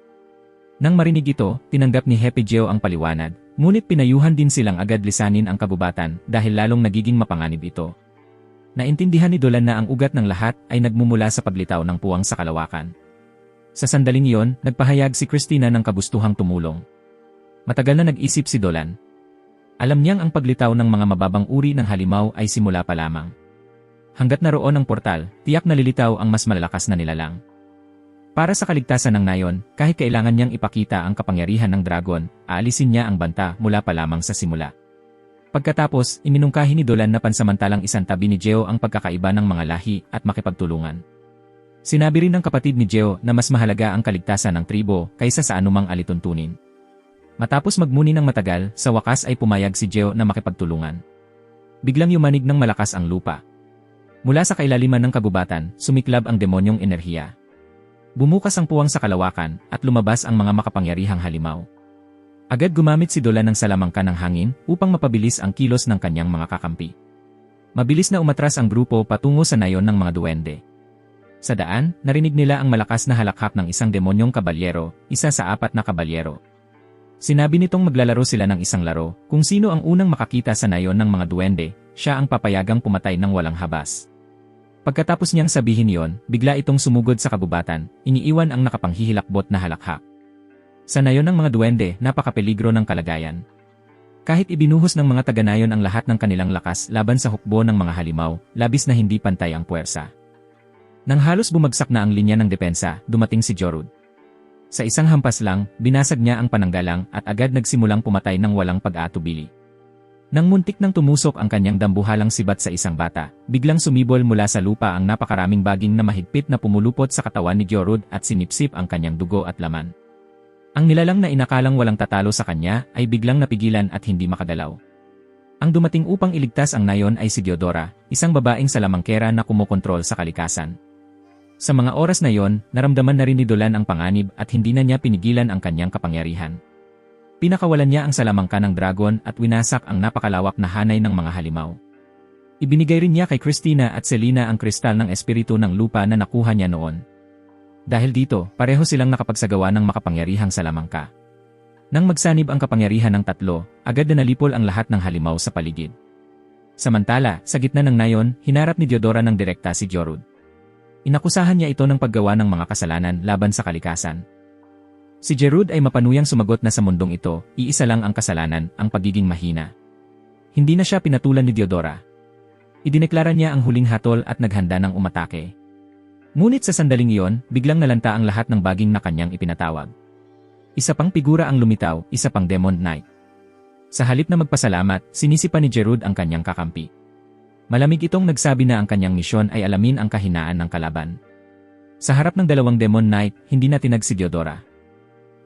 Nang marinig ito, tinanggap ni Hepigeo ang paliwanag, ngunit pinayuhan din silang agad lisanin ang kagubatan dahil lalong nagiging mapanganib ito. Naintindihan ni Dolan na ang ugat ng lahat ay nagmumula sa paglitaw ng puwang sa kalawakan. Sa sandaling iyon, nagpahayag si Christina ng kagustuhang tumulong. Matagal na nag-isip si Dolan. Alam niyang ang paglitaw ng mga mababang uri ng halimaw ay simula pa lamang. Hanggat naroon ang portal, tiyak na lilitaw ang mas malalakas na nilalang. Para sa kaligtasan ng nayon, kahit kailangan niyang ipakita ang kapangyarihan ng dragon, aalisin niya ang banta mula pa lamang sa simula. Pagkatapos, iminungkahi ni Dolan na pansamantalang isantabi ni Geo ang pagkakaiba ng mga lahi at makipagtulungan. Sinabi rin ng kapatid ni Geo na mas mahalaga ang kaligtasan ng tribo kaysa sa anumang alituntunin. Matapos magmuni ng matagal, sa wakas ay pumayag si Geo na makipagtulungan. Biglang yumanig ng malakas ang lupa. Mula sa kailaliman ng kagubatan, sumiklab ang demonyong enerhiya. Bumukas ang puwang sa kalawakan at lumabas ang mga makapangyarihang halimaw. Agad gumamit si Dolan ng salamangka ng hangin upang mapabilis ang kilos ng kanyang mga kakampi. Mabilis na umatras ang grupo patungo sa nayon ng mga duwende. Sa daan, narinig nila ang malakas na halakhak ng isang demonyong kabalyero, isa sa 4 na kabalyero. Sinabi nitong maglalaro sila ng isang laro, kung sino ang unang makakita sa nayon ng mga duwende, siya ang papayagang pumatay ng walang habas. Pagkatapos niyang sabihin yon, bigla itong sumugod sa kagubatan, iniiwan ang nakapanghihilakbot na halakhak. Sa nayon ng mga duwende, napakapeligro ng kalagayan. Kahit ibinuhos ng mga taga-nayon ang lahat ng kanilang lakas laban sa hukbo ng mga halimaw, labis na hindi pantay ang puwersa. Nang halos bumagsak na ang linya ng depensa, dumating si Jorud. Sa isang hampas lang, binasag niya ang pananggalang at agad nagsimulang pumatay ng walang pag-aatubili. Nang muntik nang tumusok ang kanyang dambuhalang sibat sa isang bata, biglang sumibol mula sa lupa ang napakaraming baging na mahigpit na pumulupot sa katawan ni Jorud at sinipsip ang kanyang dugo at laman. Ang nilalang na inakalang walang tatalo sa kanya ay biglang napigilan at hindi makagalaw. Ang dumating upang iligtas ang nayon ay si Diodora, isang babaeng salamangkera na kumokontrol sa kalikasan. Sa mga oras na yon, naramdaman na rin ni Dolan ang panganib at hindi na niya pinigilan ang kanyang kapangyarihan. Pinakawalan niya ang salamangka ng dragon at winasak ang napakalawak na hanay ng mga halimaw. Ibinigay rin niya kay Christina at Selena ang kristal ng espiritu ng lupa na nakuha niya noon. Dahil dito, pareho silang nakapagsagawa ng makapangyarihang salamangka. Nang magsanib ang kapangyarihan ng tatlo, agad na nalipol ang lahat ng halimaw sa paligid. Samantala, sa gitna ng nayon, hinarap ni Diodora ng direkta si Jorud. Inakusahan niya ito ng paggawa ng mga kasalanan laban sa kalikasan. Si Jerud ay mapanuyang sumagot na sa mundong ito, iisa lang ang kasalanan, ang pagiging mahina. Hindi na siya pinatulan ni Diodora. Idineklara niya ang huling hatol at naghanda ng umatake. Ngunit sa sandaling iyon, biglang nalanta ang lahat ng baging na kanyang ipinatawag. Isa pang figura ang lumitaw, isa pang Demon Knight. Sa halip na magpasalamat, sinisipa ni Jerud ang kanyang kakampi. Malamig itong nagsabi na ang kanyang misyon ay alamin ang kahinaan ng kalaban. Sa harap ng dalawang Demon Knight, hindi na tinag si Diodora.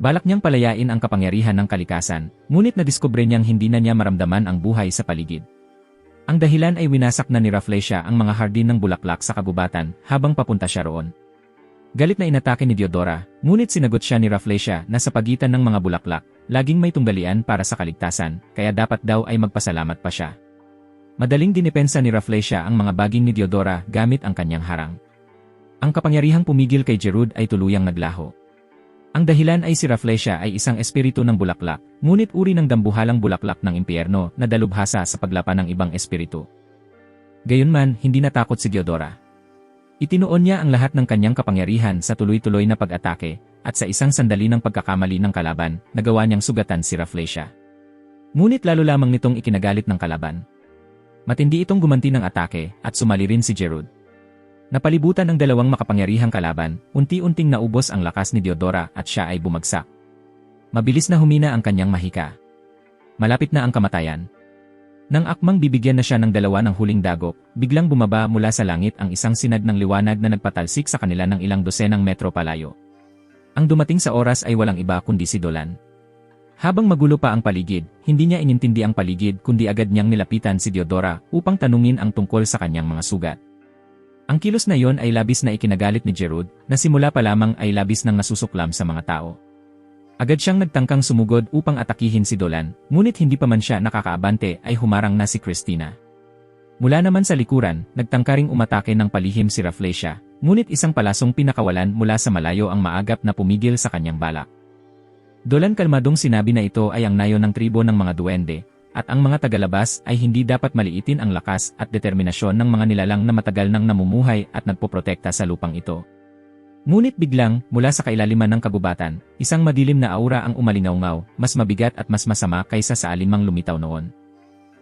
Balak niyang palayain ang kapangyarihan ng kalikasan, ngunit nadiskubre niyang hindi na niya maramdaman ang buhay sa paligid. Ang dahilan ay winasak na ni Rafflesia ang mga hardin ng bulaklak sa kagubatan habang papunta siya roon. Galit na inatake ni Diodora, ngunit sinagot siya ni Rafflesia na sa pagitan ng mga bulaklak, laging may tunggalian para sa kaligtasan, kaya dapat daw ay magpasalamat pa siya. Madaling dinipensa ni Rafflesia ang mga baging ni Diodora gamit ang kanyang harang. Ang kapangyarihang pumigil kay Jerud ay tuluyang naglaho. Ang dahilan ay si Rafflesia ay isang espiritu ng bulaklak, ngunit uri ng dambuhalang bulaklak ng impyerno na dalubhasa sa paglapan ng ibang espiritu. Gayunman, hindi natakot si Diodora. Itinuon niya ang lahat ng kanyang kapangyarihan sa tuloy-tuloy na pag-atake, at sa isang sandali ng pagkakamali ng kalaban, nagawa niyang sugatan si Rafflesia. Ngunit lalo lamang nitong ikinagalit ng kalaban. Matindi itong gumanti ng atake, at sumali rin si Jerud. Napalibutan ang dalawang makapangyarihang kalaban, unti-unting naubos ang lakas ni Diodora at siya ay bumagsak. Mabilis na humina ang kanyang mahika. Malapit na ang kamatayan. Nang akmang bibigyan na siya ng dalawa ng huling dagok, biglang bumaba mula sa langit ang isang sinag ng liwanag na nagpatalsik sa kanila ng ilang dosenang metro palayo. Ang dumating sa oras ay walang iba kundi si Dolan. Habang magulo pa ang paligid, hindi niya inintindi ang paligid kundi agad niyang nilapitan si Diodora upang tanungin ang tungkol sa kanyang mga sugat. Ang kilos na iyon ay labis na ikinagalit ni Jerud, na simula pa lamang ay labis nang nasusuklam sa mga tao. Agad siyang nagtangkang sumugod upang atakihin si Dolan, ngunit hindi pa man siya nakakaabante ay humarang na si Christina. Mula naman sa likuran, nagtangka ring umatake ng palihim si Rafflesia, ngunit isang palasong pinakawalan mula sa malayo ang maagap na pumigil sa kanyang balak. Dolan kalmadong sinabi na ito ay ang nayo ng tribo ng mga duwende, at ang mga tagalabas ay hindi dapat maliitin ang lakas at determinasyon ng mga nilalang na matagal nang namumuhay at nagpoprotekta sa lupang ito. Ngunit biglang, mula sa kailaliman ng kagubatan, isang madilim na aura ang umalingaw-ngaw, mas mabigat at mas masama kaysa sa alinmang lumitaw noon.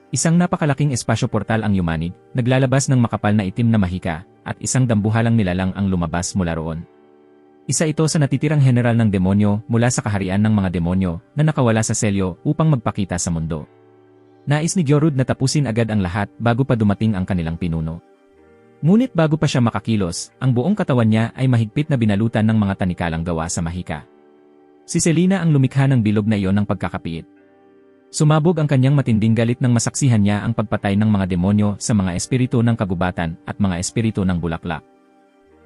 Isang napakalaking espasyo portal ang yumanig, naglalabas ng makapal na itim na mahika, at isang dambuhalang nilalang ang lumabas mula roon. Isa ito sa natitirang general ng demonyo mula sa kaharian ng mga demonyo na nakawala sa selyo upang magpakita sa mundo. Nais ni Jorud na tapusin agad ang lahat bago pa dumating ang kanilang pinuno. Ngunit bago pa siya makakilos, ang buong katawan niya ay mahigpit na binalutan ng mga tanikalang gawa sa mahika. Si Selina ang lumikha ng bilog na iyon ng pagkakapiit. Sumabog ang kanyang matinding galit nang masaksihan niya ang pagpatay ng mga demonyo sa mga espiritu ng kagubatan at mga espiritu ng bulaklak.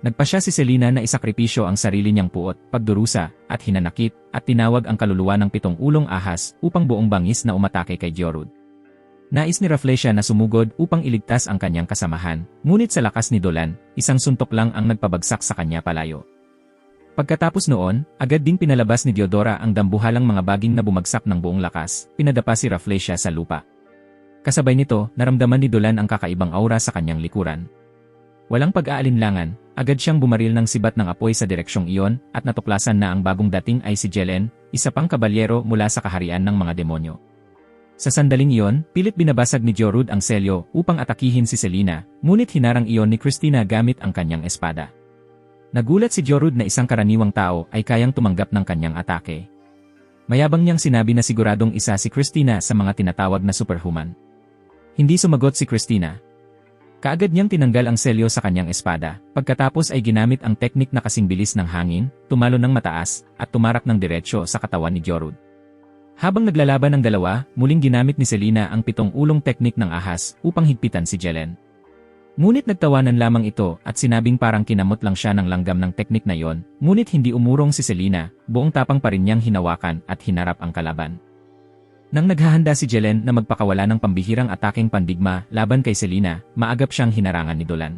Nagpasya si Selina na isakripisyo ang sarili niyang puot, pagdurusa, at hinanakit, at tinawag ang kaluluwa ng 7 ulong ahas upang buong bangis na umatake kay Jorud. Nais ni Rafflesia na sumugod upang iligtas ang kanyang kasamahan, ngunit sa lakas ni Dolan, isang suntok lang ang nagpabagsak sa kanya palayo. Pagkatapos noon, agad ding pinalabas ni Diodora ang dambuhalang mga baging na bumagsak ng buong lakas, pinadapa si Rafflesia sa lupa. Kasabay nito, naramdaman ni Dolan ang kakaibang aura sa kanyang likuran. Walang pag-aalinlangan, agad siyang bumaril ng sibat ng apoy sa direksyong iyon at natuklasan na ang bagong dating ay si Jelen, isa pang kabalyero mula sa kaharian ng mga demonyo. Sa sandaling iyon, pilit binabasag ni Jorud ang selyo upang atakihin si Selina, ngunit hinarang iyon ni Christina gamit ang kanyang espada. Nagulat si Jorud na isang karaniwang tao ay kayang tumanggap ng kanyang atake. Mayabang niyang sinabi na siguradong isa si Christina sa mga tinatawag na superhuman. Hindi sumagot si Christina. Kaagad niyang tinanggal ang selyo sa kanyang espada, pagkatapos ay ginamit ang teknik na kasing bilis ng hangin, tumalo ng mataas, at tumarak ng diretsyo sa katawan ni Jorud. Habang naglalaban ng dalawa, muling ginamit ni Selina ang 7 ulong teknik ng ahas upang higpitan si Jelen. Ngunit nagtawanan lamang ito at sinabing parang kinamot lang siya ng langgam ng teknik na yon, ngunit hindi umurong si Selina, buong tapang pa rin niyang hinawakan at hinarap ang kalaban. Nang naghahanda si Jelen na magpakawala ng pambihirang ataking pandigma laban kay Selina, maagap siyang hinarangan ni Dolan.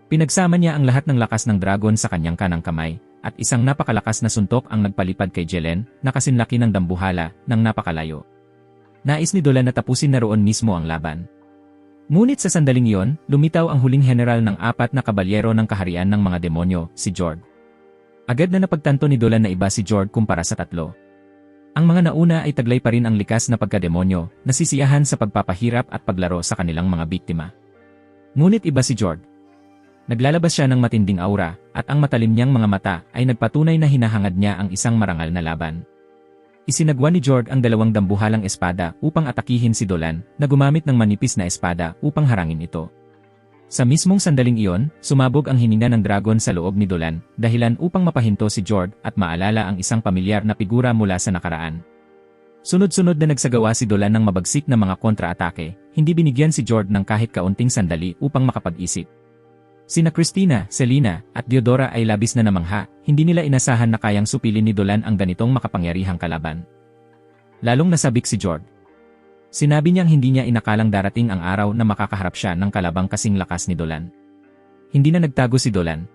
Pinagsama niya ang lahat ng lakas ng dragon sa kanyang kanang kamay, at isang napakalakas na suntok ang nagpalipad kay Jelen na kasinlaki ng dambuhala ng napakalayo. Nais ni Dolan na tapusin na roon mismo ang laban. Ngunit sa sandaling iyon, lumitaw ang huling general ng 4 na kabalyero ng kaharian ng mga demonyo, si Jord. Agad na napagtanto ni Dolan na iba si Jord kumpara sa 3. Ang mga nauna ay taglay pa rin ang likas na pagkademonyo, nasisiyahan sa pagpapahirap at paglaro sa kanilang mga biktima. Ngunit iba si Jord. Naglalabas siya ng matinding aura, at ang matalim niyang mga mata ay nagpatunay na hinahangad niya ang isang marangal na laban. Isinagwa ni Jord ang 2 dambuhalang espada upang atakihin si Dolan, na gumamit ng manipis na espada upang harangin ito. Sa mismong sandaling iyon, sumabog ang hininga ng dragon sa loob ni Dolan, dahilan upang mapahinto si Jord at maalala ang isang pamilyar na figura mula sa nakaraan. Sunod-sunod na nagsagawa si Dolan ng mabagsik na mga kontra-atake, hindi binigyan si Jord ng kahit kaunting sandali upang makapag-isip. Sina Christina, Selena, at Diodora ay labis na namangha, hindi nila inasahan na kayang supilin ni Dolan ang ganitong makapangyarihang kalaban. Lalong nasabik si Jord. Sinabi niyang hindi niya inakalang darating ang araw na makakaharap siya ng kalabang kasing lakas ni Dolan. Hindi na nagtago si Dolan.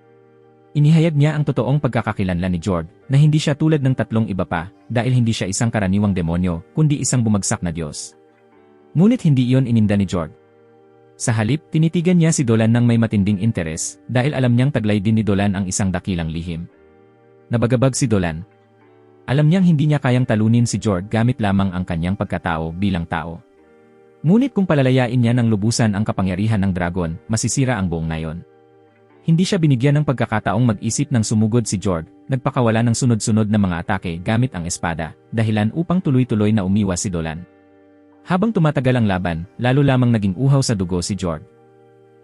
Inihayag niya ang totoong pagkakakilanlan ni Jord, na hindi siya tulad ng 3 iba pa, dahil hindi siya isang karaniwang demonyo, kundi isang bumagsak na Diyos. Ngunit hindi iyon ininda ni Jord. Sa halip, tinitigan niya si Dolan ng may matinding interes, dahil alam niyang taglay din ni Dolan ang isang dakilang lihim. Nabagabag si Dolan. Alam niyang hindi niya kayang talunin si Jord gamit lamang ang kanyang pagkatao bilang tao. Ngunit kung palalayain niya ng lubusan ang kapangyarihan ng dragon, masisira ang buong nayon. Hindi siya binigyan ng pagkakataong mag-isip ng sumugod si Jord, nagpakawala ng sunod-sunod na mga atake gamit ang espada, dahilan upang tuloy-tuloy na umiwas si Dolan. Habang tumatagal ang laban, lalo lamang naging uhaw sa dugo si Jord.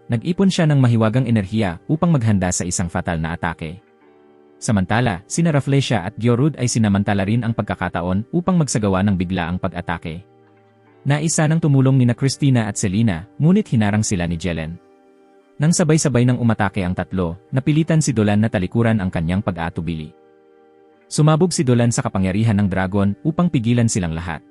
Nag-ipon siya ng mahiwagang enerhiya upang maghanda sa isang fatal na atake. Samantala, sina Rafflesia at Diorud ay sinamantala rin ang pagkakataon upang magsagawa ng biglaang pag-atake. Naisa nang tumulong nina Christina at Selena, ngunit hinarang sila ni Jelen. Nang sabay-sabay nang umatake ang 3, napilitan si Dolan na talikuran ang kanyang pag-aatubili. Sumabog si Dolan sa kapangyarihan ng dragon upang pigilan silang lahat.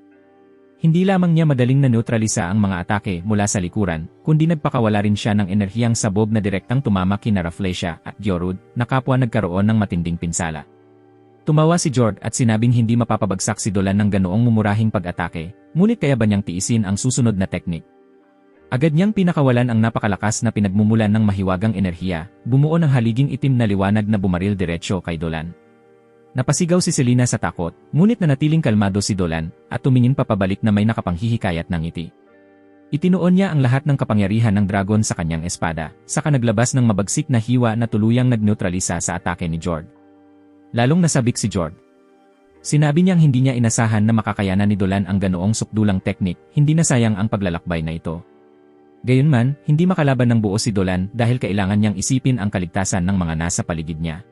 Hindi lamang niya madaling na-neutralisa ang mga atake mula sa likuran, kundi nagpakawala rin siya ng enerhiyang sabog na direktang tumama kina Rafflesia at Diorud, na kapwa nagkaroon ng matinding pinsala. Tumawa si Jord at sinabing hindi mapapabagsak si Dolan ng ganoong mumurahing pag-atake, ngunit kaya ba niyang tiisin ang susunod na teknik? Agad niyang pinakawalan ang napakalakas na pinagmumulan ng mahiwagang enerhiya, bumuo ng haliging itim na liwanag na bumaril diretsyo kay Dolan. Napasigaw si Selena sa takot, ngunit nanatiling kalmado si Dolan, at tumingin pa pabalik na may nakapanghihikayat ng ngiti. Itinuon niya ang lahat ng kapangyarihan ng dragon sa kanyang espada, saka naglabas ng mabagsik na hiwa na tuluyang nagneutralisa sa atake ni Jord. Lalong nasabik si Jord. Sinabi niyang hindi niya inasahan na makakayanan ni Dolan ang ganoong sukdulang teknik, hindi nasayang ang paglalakbay na ito. Gayunman, hindi makalaban ng buo si Dolan dahil kailangan niyang isipin ang kaligtasan ng mga nasa paligid niya.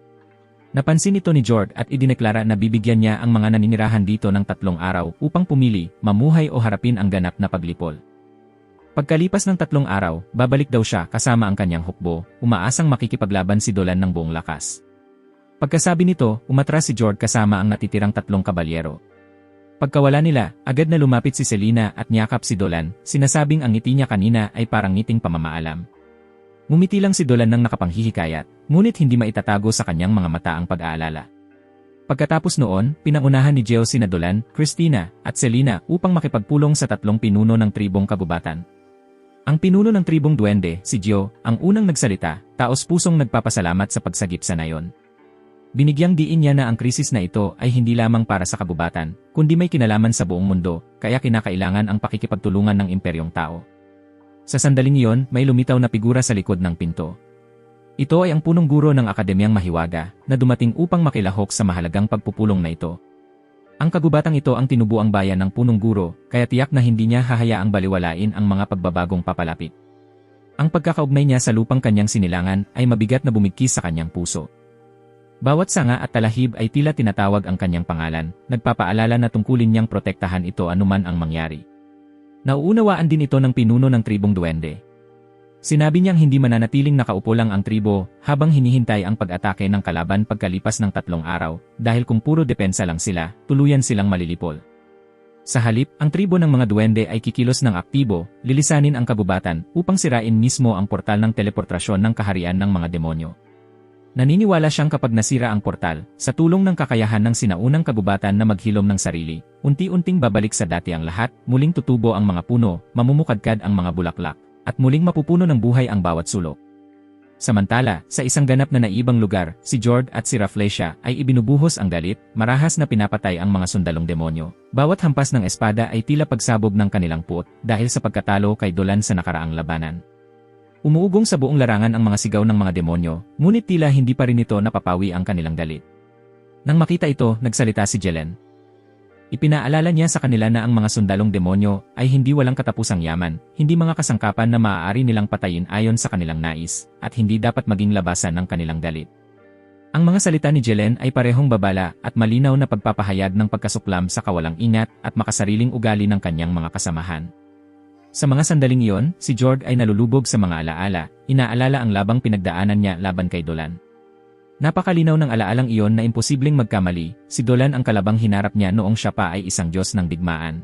Napansin ito ni Jord at idineklara na bibigyan niya ang mga naninirahan dito ng 3 araw upang pumili, mamuhay o harapin ang ganap na paglipol. Pagkalipas ng 3 araw, babalik daw siya kasama ang kanyang hukbo, umaasang makikipaglaban si Dolan ng buong lakas. Pagkasabi nito, umatras si Jord kasama ang natitirang 3 kabalyero. Pagkawala nila, agad na lumapit si Selena at niyakap si Dolan, sinasabing ang ngiti niya kanina ay parang ngiting pamamaalam. Ngumiti lang si Dolan ng nakapanghihikayat, ngunit hindi maitatago sa kanyang mga mata ang pag-aalala. Pagkatapos noon, pinangunahan ni Geo sina Dolan, Christina, at Selena upang makipagpulong sa 3 pinuno ng tribong kagubatan. Ang pinuno ng tribong duwende, si Geo, ang unang nagsalita, taos-pusong nagpapasalamat sa pagsagip sa nayon. Binigyang diin niya na ang krisis na ito ay hindi lamang para sa kagubatan, kundi may kinalaman sa buong mundo, kaya kinakailangan ang pakikipagtulungan ng imperyong tao. Sa sandaling iyon, may lumitaw na figura sa likod ng pinto. Ito ay ang punong guro ng Akademyang Mahiwaga, na dumating upang makilahok sa mahalagang pagpupulong na ito. Ang kagubatang ito ang tinubuang bayan ng punong guro, kaya tiyak na hindi niya hahayaang baliwalain ang mga pagbabagong papalapit. Ang pagkakaugnay niya sa lupang kanyang sinilangan ay mabigat na bumigkis sa kanyang puso. Bawat sanga at talahib ay tila tinatawag ang kanyang pangalan, nagpapaalala na tungkulin niyang protektahan ito anuman ang mangyari. Nauunawaan din ito ng pinuno ng tribong duwende. Sinabi niyang hindi mananatiling nakaupo lang ang tribo habang hinihintay ang pag-atake ng kalaban pagkalipas ng 3 araw, dahil kung puro depensa lang sila, tuluyan silang malilipol. Sa halip, ang tribo ng mga duwende ay kikilos ng aktibo, lilisanin ang kagubatan upang sirain mismo ang portal ng teleportasyon ng kaharian ng mga demonyo. Naniniwala siyang kapag nasira ang portal, sa tulong ng kakayahan ng sinaunang kagubatan na maghilom ng sarili, unti-unting babalik sa dati ang lahat, muling tutubo ang mga puno, mamumukadkad ang mga bulaklak, at muling mapupuno ng buhay ang bawat sulok. Samantala, sa isang ganap na naibang lugar, si Jord at si Rafflesia ay ibinubuhos ang galit, marahas na pinapatay ang mga sundalong demonyo. Bawat hampas ng espada ay tila pagsabog ng kanilang puot dahil sa pagkatalo kay Dolan sa nakaraang labanan. Umuugong sa buong larangan ang mga sigaw ng mga demonyo, ngunit tila hindi pa rin ito napapawi ang kanilang galit. Nang makita ito, nagsalita si Jelen. Ipinaalala niya sa kanila na ang mga sundalong demonyo ay hindi walang katapusang yaman, hindi mga kasangkapan na maaari nilang patayin ayon sa kanilang nais, at hindi dapat maging labasan ng kanilang galit. Ang mga salita ni Jelen ay parehong babala at malinaw na pagpapahayag ng pagkasuklam sa kawalang ingat at makasariling ugali ng kanyang mga kasamahan. Sa mga sandaling iyon, si Jord ay nalulubog sa mga alaala, inaalala ang labang pinagdaanan niya laban kay Dolan. Napakalinaw ng alaalang iyon na imposibleng magkamali, si Dolan ang kalabang hinarap niya noong siya pa ay isang Diyos ng digmaan.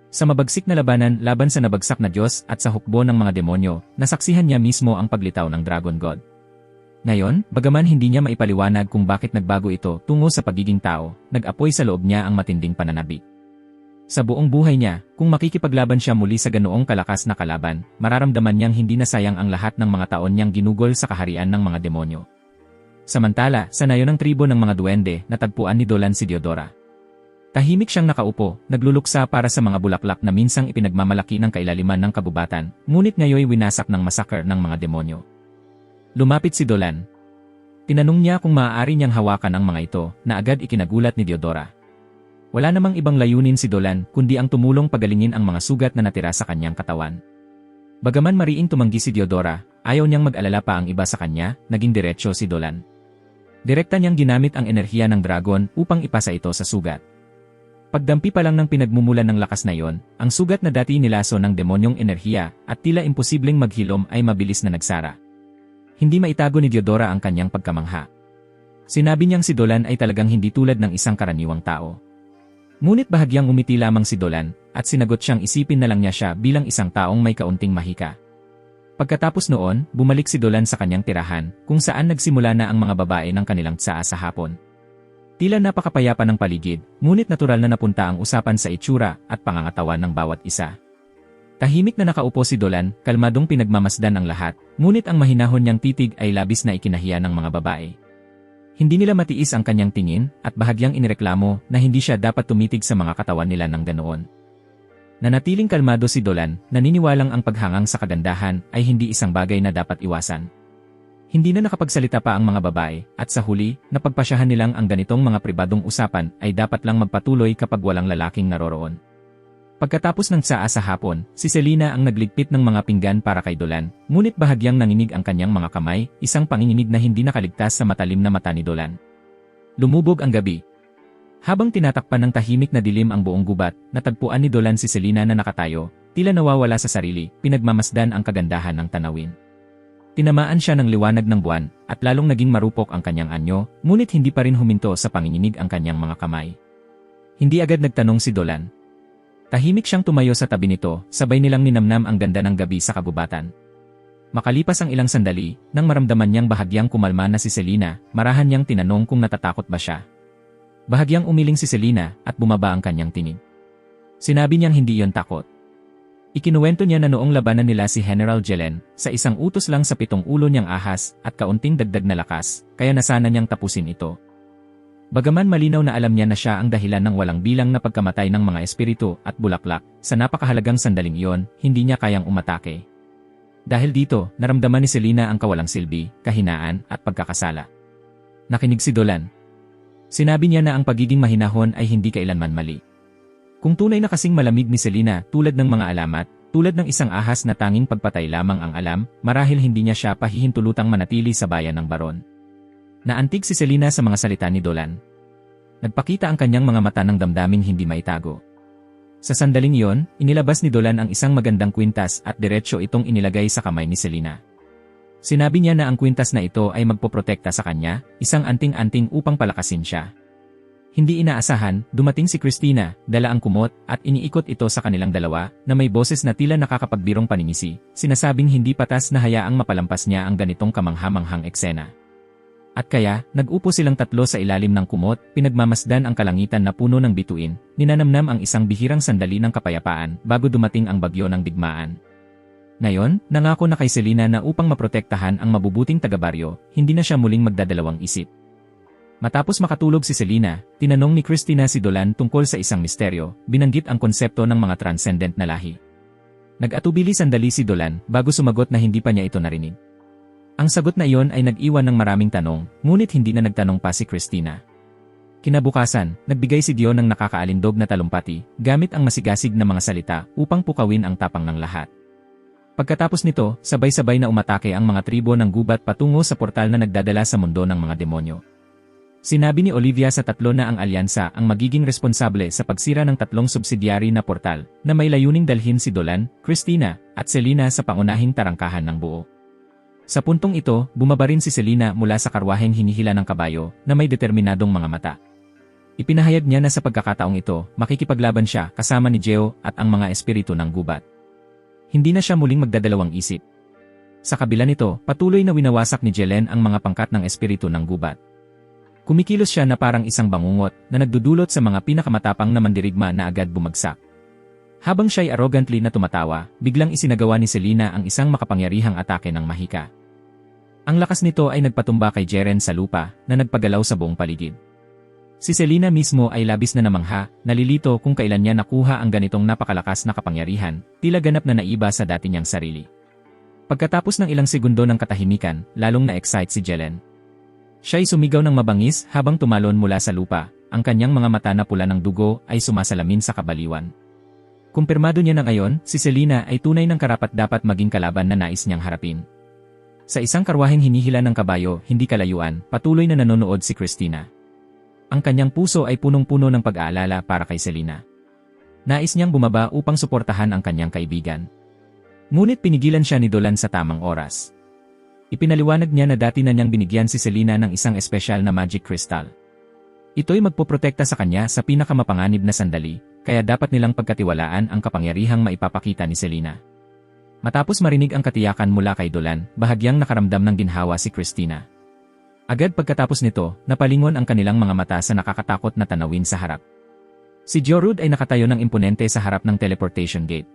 Sa mabagsik na labanan laban sa nabagsak na Diyos at sa hukbo ng mga demonyo, nasaksihan niya mismo ang paglitaw ng Dragon God. Ngayon, bagaman hindi niya maipaliwanag kung bakit nagbago ito tungo sa pagiging tao, nag-apoy sa loob niya ang matinding pananabik. Sa buong buhay niya, kung makikipaglaban siya muli sa ganoong kalakas na kalaban, mararamdaman niyang hindi na sayang ang lahat ng mga taon niyang ginugol sa kaharian ng mga demonyo. Samantala, sa nayon ng tribo ng mga duwende, natagpuan ni Dolan si Diodora. Tahimik siyang nakaupo, nagluluksa para sa mga bulaklak na minsang ipinagmamalaki ng kailaliman ng kabubatan, ngunit ngayoy winasak ng massacre ng mga demonyo. Lumapit si Dolan. Tinanong niya kung maaari niyang hawakan ang mga ito, na agad ikinagulat ni Diodora. Wala namang ibang layunin si Dolan, kundi ang tumulong pagalingin ang mga sugat na natira sa kanyang katawan. Bagaman mariing tumanggi si Diodora, ayaw niyang mag-alala pa ang iba sa kanya, naging diretsyo si Dolan. Direkta niyang ginamit ang enerhiya ng dragon upang ipasa ito sa sugat. Pagdampi pa lang ng pinagmumulan ng lakas na iyon, ang sugat na dati nilaso ng demonyong enerhiya at tila imposibleng maghilom ay mabilis na nagsara. Hindi maitago ni Diodora ang kanyang pagkamangha. Sinabi niyang si Dolan ay talagang hindi tulad ng isang karaniwang tao. Ngunit bahagyang umiti lamang si Dolan at sinagot siyang isipin na lang niya siya bilang isang taong may kaunting mahika. Pagkatapos noon, bumalik si Dolan sa kanyang tirahan, kung saan nagsimula na ang mga babae ng kanilang tsaa sa hapon. Tila napakapayapa ng paligid, ngunit natural na napunta ang usapan sa itsura at pangangatawan ng bawat isa. Tahimik na nakaupo si Dolan, kalmadong pinagmamasdan ang lahat, ngunit ang mahinahon niyang titig ay labis na ikinahiya ng mga babae. Hindi nila matiis ang kanyang tingin, at bahagyang inireklamo na hindi siya dapat tumitig sa mga katawan nila ng ganoon. Nanatiling kalmado si Dolan, naniniwalang ang paghangang sa kagandahan ay hindi isang bagay na dapat iwasan. Hindi na nakapagsalita pa ang mga babae, at sa huli, napagpasyahan nilang ang ganitong mga pribadong usapan ay dapat lang magpatuloy kapag walang lalaking naroroon. Pagkatapos ng tsaa sa hapon, si Selina ang nagligpit ng mga pinggan para kay Dolan, ngunit bahagyang nanginig ang kanyang mga kamay, isang panginginig na hindi nakaligtas sa matalim na mata ni Dolan. Lumubog ang gabi. Habang tinatakpan ng tahimik na dilim ang buong gubat, natagpuan ni Dolan si Selina na nakatayo, tila nawawala sa sarili, pinagmamasdan ang kagandahan ng tanawin. Tinamaan siya ng liwanag ng buwan, at lalong naging marupok ang kanyang anyo, ngunit hindi pa rin huminto sa panginginig ang kanyang mga kamay. Hindi agad nagtanong si Dolan. Tahimik siyang tumayo sa tabi nito, sabay nilang ninamnam ang ganda ng gabi sa kabubatan. Makalipas ang ilang sandali, nang maramdaman niyang bahagyang kumalma na si Selina, marahan niyang tinanong kung natatakot ba siya. Bahagyang umiling si Selina at bumaba ang kanyang tinig. Sinabi niyang hindi iyon takot. Ikinuwento niya na noong labanan nila si General Jelen, sa isang utos lang sa 7 ulo niyang ahas at kaunting dagdag na lakas, kaya nasana niyang tapusin ito. Bagaman malinaw na alam niya na siya ang dahilan ng walang bilang na pagkamatay ng mga espiritu at bulaklak, sa napakahalagang sandaling iyon, hindi niya kayang umatake. Dahil dito, naramdaman ni Selina ang kawalang silbi, kahinaan at pagkakasala. Nakinig si Dolan. Sinabi niya na ang pagiging mahinahon ay hindi kailanman mali. Kung tunay na kasing malamig ni Selina tulad ng mga alamat, tulad ng isang ahas na tanging pagpatay lamang ang alam, marahil hindi niya siya pahihintulutang manatili sa bayan ng Baron. Naantig si Selina sa mga salita ni Dolan. Nagpakita ang kanyang mga mata ng damdaming hindi maitago. Sa sandaling iyon, inilabas ni Dolan ang isang magandang kwintas at diretsyo itong inilagay sa kamay ni Selina. Sinabi niya na ang kwintas na ito ay magpoprotekta sa kanya, isang anting-anting upang palakasin siya. Hindi inaasahan, dumating si Christina, dala ang kumot, at iniikot ito sa kanilang dalawa, na may boses na tila nakakapagbirong paningisi, sinasabing hindi patas na hayaang mapalampas niya ang ganitong kamangha-manghang eksena. At kaya, nag-upo silang tatlo sa ilalim ng kumot, pinagmamasdan ang kalangitan na puno ng bituin, ninanamnam ang isang bihirang sandali ng kapayapaan bago dumating ang bagyo ng digmaan. Ngayon, nangako na kay Selena na upang maprotektahan ang mabubuting taga-baryo, hindi na siya muling magdadalawang isip. Matapos makatulog si Selena, tinanong ni Christina si Dolan tungkol sa isang misteryo, binanggit ang konsepto ng mga transcendent na lahi. Nag-atubili sandali si Dolan bago sumagot na hindi pa niya ito narinig. Ang sagot na iyon ay nag-iwan ng maraming tanong, ngunit hindi na nagtanong pa si Christina. Kinabukasan, nagbigay si Dion ng nakakaalindog na talumpati, gamit ang masigasig na mga salita upang pukawin ang tapang ng lahat. Pagkatapos nito, sabay-sabay na umatake ang mga tribo ng gubat patungo sa portal na nagdadala sa mundo ng mga demonyo. Sinabi ni Olivia sa tatlo na ang alyansa ang magiging responsable sa pagsira ng tatlong subsidiary na portal na may layuning dalhin si Dolan, Christina, at Selena sa pangunahing tarangkahan ng buo. Sa puntong ito, bumaba rin si Selena mula sa karwaheng hinihila ng kabayo na may determinadong mga mata. Ipinahayag niya na sa pagkakataong ito, makikipaglaban siya kasama ni Geo at ang mga espiritu ng gubat. Hindi na siya muling magdadalawang isip. Sa kabila nito, patuloy na winawasak ni Jelen ang mga pangkat ng espiritu ng gubat. Kumikilos siya na parang isang bangungot na nagdudulot sa mga pinakamatapang na mandirigma na agad bumagsak. Habang siya'y arrogantly na tumatawa, biglang isinagawa ni Selena ang isang makapangyarihang atake ng mahika. Ang lakas nito ay nagpatumba kay Jeren sa lupa na nagpagalaw sa buong paligid. Si Selena mismo ay labis na namangha, nalilito kung kailan niya nakuha ang ganitong napakalakas na kapangyarihan, tila ganap na naiba sa dati niyang sarili. Pagkatapos ng ilang segundo ng katahimikan, lalong na-excite si Jelen. Siya'y sumigaw ng mabangis habang tumalon mula sa lupa, ang kanyang mga mata na pula ng dugo ay sumasalamin sa kabaliwan. Kumpirmado niya na ngayon, si Selena ay tunay ng karapat-dapat maging kalaban na nais niyang harapin. Sa isang karwaheng hinihila ng kabayo, hindi kalayuan, patuloy na nanonood si Christina. Ang kanyang puso ay punong-puno ng pag-aalala para kay Selena. Nais niyang bumaba upang suportahan ang kanyang kaibigan. Ngunit pinigilan siya ni Dolan sa tamang oras. Ipinaliwanag niya na dati na niyang binigyan si Selena ng isang espesyal na magic crystal. Ito'y magpoprotekta sa kanya sa pinakamapanganib na sandali, kaya dapat nilang pagkatiwalaan ang kapangyarihang maipapakita ni Selena. Matapos marinig ang katiyakan mula kay Dolan, bahagyang nakaramdam ng ginhawa si Christina. Agad pagkatapos nito, napalingon ang kanilang mga mata sa nakakatakot na tanawin sa harap. Si Jorud ay nakatayo ng imponente sa harap ng teleportation gate.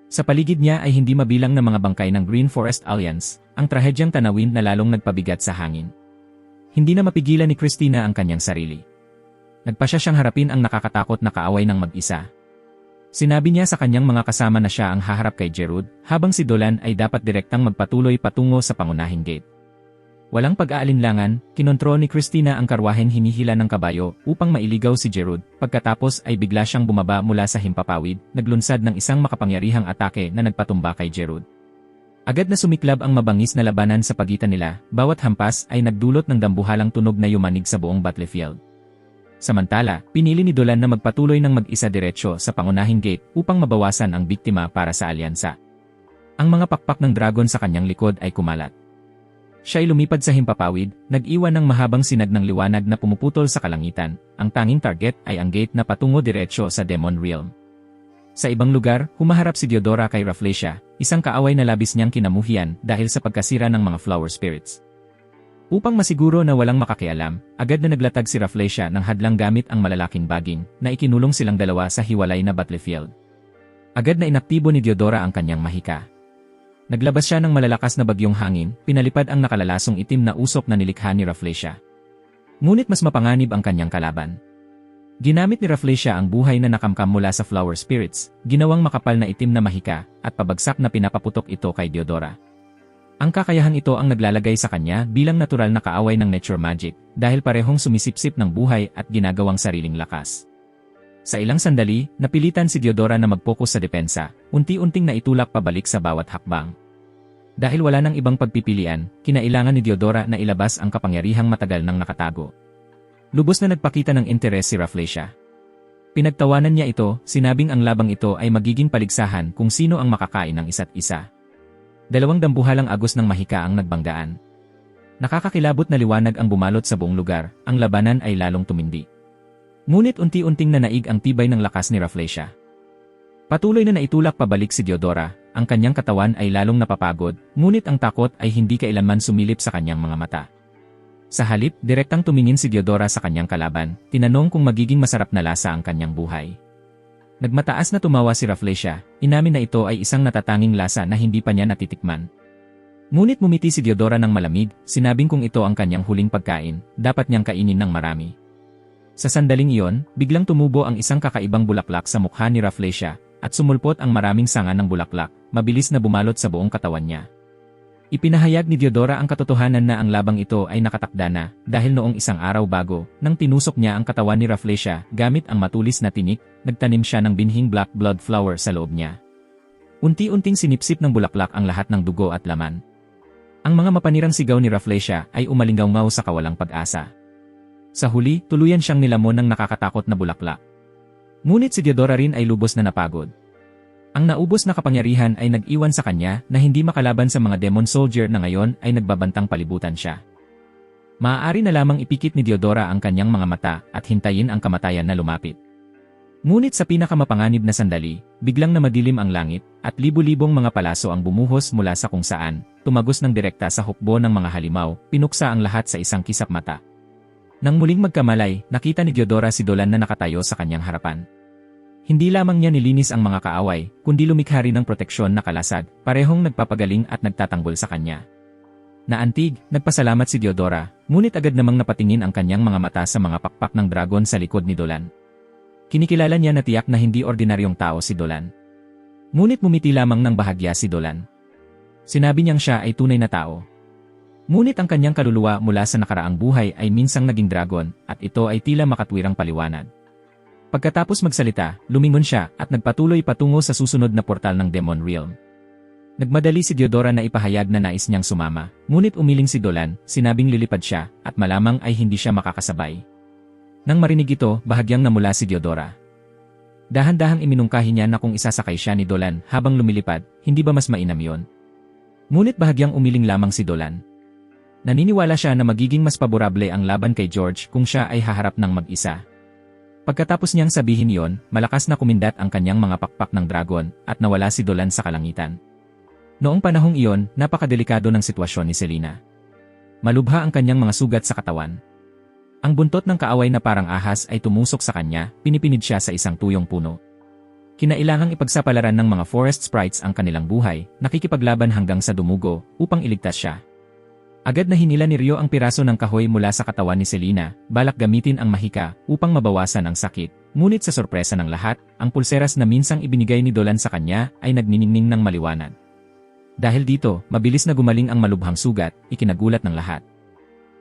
Sa paligid niya ay hindi mabilang na mga bangkay ng Green Forest Alliance, ang trahedyang tanawin na lalong nagpabigat sa hangin. Hindi na mapigilan ni Christina ang kanyang sarili. Nagpasya siyang harapin ang nakakatakot na kaaway ng mag-isa. Sinabi niya sa kanyang mga kasama na siya ang haharap kay Jerud, habang si Dolan ay dapat direktang magpatuloy patungo sa pangunahing gate. Walang pag-aalinlangan, kinontrol ni Christina ang karwahen hinihila ng kabayo upang mailigaw si Jerud, pagkatapos ay bigla siyang bumaba mula sa himpapawid, naglunsad ng isang makapangyarihang atake na nagpatumba kay Jerud. Agad na sumiklab ang mabangis na labanan sa pagitan nila, bawat hampas ay nagdulot ng dambuhalang tunog na yumanig sa buong battlefield. Samantala, pinili ni Dolan na magpatuloy ng mag-isa diretsyo sa pangunahing gate upang mabawasan ang biktima para sa alyansa. Ang mga pakpak ng dragon sa kanyang likod ay kumalat. Siya'y lumipad sa himpapawid, nag-iwan ng mahabang sinag ng liwanag na pumuputol sa kalangitan. Ang tanging target ay ang gate na patungo diretsyo sa Demon Realm. Sa ibang lugar, humaharap si Diodora kay Rafflesia, isang kaaway na labis niyang kinamuhian dahil sa pagkasira ng mga flower spirits. Upang masiguro na walang makakialam, agad na naglatag si Rafflesia ng hadlang gamit ang malalaking baging na ikinulong silang dalawa sa hiwalay na battlefield. Agad na inaktibo ni Diodora ang kanyang mahika. Naglabas siya ng malalakas na bagyong hangin, pinalipad ang nakalalasong itim na usok na nilikha ni Rafflesia. Ngunit mas mapanganib ang kanyang kalaban. Ginamit ni Rafflesia ang buhay na nakamkam mula sa flower spirits, ginawang makapal na itim na mahika, at pabagsak na pinapaputok ito kay Diodora. Ang kakayahan ito ang naglalagay sa kanya bilang natural na kaaway ng nature magic, dahil parehong sumisipsip ng buhay at ginagawang sariling lakas. Sa ilang sandali, napilitan si Diodora na mag-focus sa depensa, unti-unting naitulak pabalik sa bawat hakbang. Dahil wala nang ibang pagpipilian, kinailangan ni Diodora na ilabas ang kapangyarihang matagal nang nakatago. Lubos na nagpakita ng interes si Rafflesia. Pinagtawanan niya ito, sinabing ang labang ito ay magiging paligsahan kung sino ang makakain ng isa't isa. Dalawang dambuhalang agos ng mahika ang nagbanggaan. Nakakakilabot na liwanag ang bumalot sa buong lugar, ang labanan ay lalong tumindi. Ngunit unti-unting nanaig ang tibay ng lakas ni Rafflesia. Patuloy na naitulak pabalik si Diodora, ang kanyang katawan ay lalong napapagod, ngunit ang takot ay hindi kailanman sumilip sa kanyang mga mata. Sa halip, direktang tumingin si Diodora sa kanyang kalaban, tinanong kung magiging masarap na lasa ang kanyang buhay. Nagmataas na tumawa si Rafflesia, inamin na ito ay isang natatanging lasa na hindi pa niya natitikman. Ngunit mumiti si Diodora ng malamig, sinabing kung ito ang kanyang huling pagkain, dapat niyang kainin ng marami. Sa sandaling iyon, biglang tumubo ang isang kakaibang bulaklak sa mukha ni Rafflesia, at sumulpot ang maraming sanga ng bulaklak, mabilis na bumalot sa buong katawan niya. Ipinahayag ni Diodora ang katotohanan na ang labang ito ay nakatakda na, dahil noong isang araw bago, nang tinusok niya ang katawan ni Rafflesia gamit ang matulis na tinik, nagtanim siya ng binhing black blood flower sa loob niya. Unti-unting sinipsip ng bulaklak ang lahat ng dugo at laman. Ang mga mapanirang sigaw ni Rafflesia ay umalinggaw-ngaw sa kawalang pag-asa. Sa huli, tuluyan siyang nilamon ng nakakatakot na bulaklak. Ngunit si Diodora rin ay lubos na napagod. Ang naubos na kapangyarihan ay nag-iwan sa kanya na hindi makalaban sa mga demon soldier na ngayon ay nagbabantang palibutan siya. Maaari na lamang ipikit ni Diodora ang kanyang mga mata at hintayin ang kamatayan na lumapit. Ngunit sa pinakamapanganib na sandali, biglang namadilim ang langit at libu-libong mga palaso ang bumuhos mula sa kung saan, tumagos ng direkta sa hukbo ng mga halimaw, pinuksa ang lahat sa isang kisap mata. Nang muling magkamalay, nakita ni Diodora si Dolan na nakatayo sa kanyang harapan. Hindi lamang niya nilinis ang mga kaaway, kundi lumikha rin ng proteksyon na kalasag, parehong nagpapagaling at nagtatanggol sa kanya. Naantig, nagpasalamat si Diodora, ngunit agad namang napatingin ang kanyang mga mata sa mga pakpak ng dragon sa likod ni Dolan. Kinikilala niya na tiyak na hindi ordinaryong tao si Dolan. Ngunit mumiti lamang ng bahagya si Dolan. Sinabi niyang siya ay tunay na tao. Ngunit ang kanyang kaluluwa mula sa nakaraang buhay ay minsang naging dragon at ito ay tila makatwirang paliwanag. Pagkatapos magsalita, lumingon siya at nagpatuloy patungo sa susunod na portal ng Demon Realm. Nagmadali si Diodora na ipahayag na nais niyang sumama, ngunit umiling si Dolan, sinabing lilipad siya at malamang ay hindi siya makakasabay. Nang marinig ito, bahagyang namula si Diodora. Dahan-dahang iminungkahi niya na kung isasakay siya ni Dolan habang lumilipad, hindi ba mas mainam yon? Ngunit bahagyang umiling lamang si Dolan. Naniniwala siya na magiging mas paborable ang laban kay George kung siya ay haharap ng mag-isa. Pagkatapos niyang sabihin yon, malakas na kumindat ang kanyang mga pakpak ng dragon at nawala si Dolan sa kalangitan. Noong panahong iyon, napakadelikado ng sitwasyon ni Selena. Malubha ang kanyang mga sugat sa katawan. Ang buntot ng kaaway na parang ahas ay tumusok sa kanya, pinipinid siya sa isang tuyong puno. Kinailangang ipagsapalaran ng mga forest sprites ang kanilang buhay, nakikipaglaban hanggang sa dumugo, upang iligtas siya. Agad na hinila ni Rio ang piraso ng kahoy mula sa katawan ni Selena, balak gamitin ang mahika upang mabawasan ang sakit. Ngunit sa sorpresa ng lahat, ang pulseras na minsang ibinigay ni Dolan sa kanya ay nagniningning ng maliwanag. Dahil dito, mabilis na gumaling ang malubhang sugat, ikinagulat ng lahat.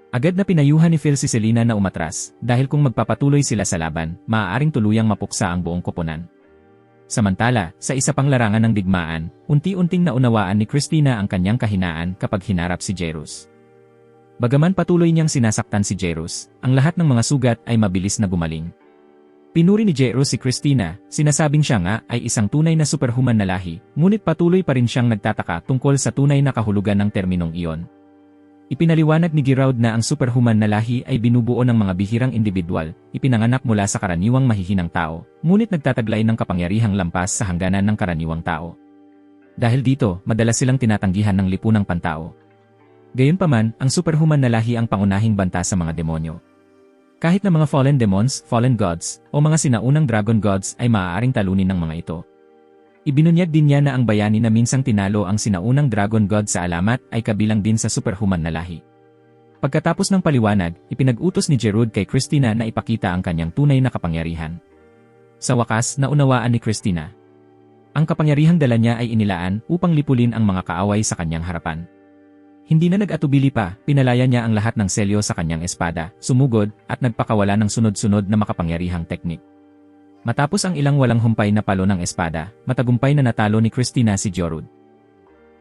Agad na pinayuhan ni Phil si Selena na umatras, dahil kung magpapatuloy sila sa laban, maaaring tuluyang mapuksa ang buong koponan. Samantala, sa isa pang larangan ng digmaan, unti-unting naunawaan ni Christina ang kanyang kahinaan kapag hinarap si Jairus. Bagaman patuloy niyang sinasaktan si Jairus, ang lahat ng mga sugat ay mabilis na gumaling. Pinuri ni Jairus si Christina, sinasabing siya nga ay isang tunay na superhuman na lahi, ngunit patuloy pa rin siyang nagtataka tungkol sa tunay na kahulugan ng terminong iyon. Ipinaliwanag ni Giraud na ang superhuman na lahi ay binubuo ng mga bihirang individual, ipinanganak mula sa karaniwang mahihinang tao, ngunit nagtataglay ng kapangyarihang lampas sa hangganan ng karaniwang tao. Dahil dito, madalas silang tinatanggihan ng lipunang pantao. Gayunpaman, ang superhuman na lahi ang pangunahing banta sa mga demonyo. Kahit na mga fallen demons, fallen gods, o mga sinaunang dragon gods ay maaaring talunin ng mga ito. Ibinunyag din niya na ang bayani na minsang tinalo ang sinaunang dragon god sa alamat ay kabilang din sa superhuman na lahi. Pagkatapos ng paliwanag, ipinag-utos ni Gerud kay Christina na ipakita ang kanyang tunay na kapangyarihan. Sa wakas, naunawaan ni Christina. Ang kapangyarihang dala niya ay inilaan upang lipulin ang mga kaaway sa kanyang harapan. Hindi na nag-atubili pa, pinalaya niya ang lahat ng selyo sa kanyang espada, sumugod, at nagpakawala ng sunod-sunod na makapangyarihang teknik. Matapos ang ilang walang humpay na palo ng espada, matagumpay na natalo ni Christina si Jorud.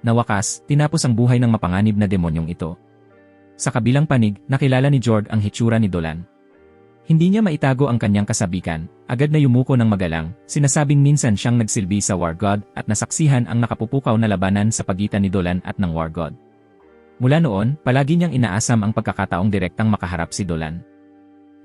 Na wakas, tinapos ang buhay ng mapanganib na demonyong ito. Sa kabilang panig, nakilala ni Jord ang hitsura ni Dolan. Hindi niya maitago ang kanyang kasabikan, agad na yumuko ng magalang, sinasabing minsan siyang nagsilbi sa War God at nasaksihan ang nakapupukaw na labanan sa pagitan ni Dolan at ng War God. Mula noon, palagi niyang inaasam ang pagkakataong direktang makaharap si Dolan.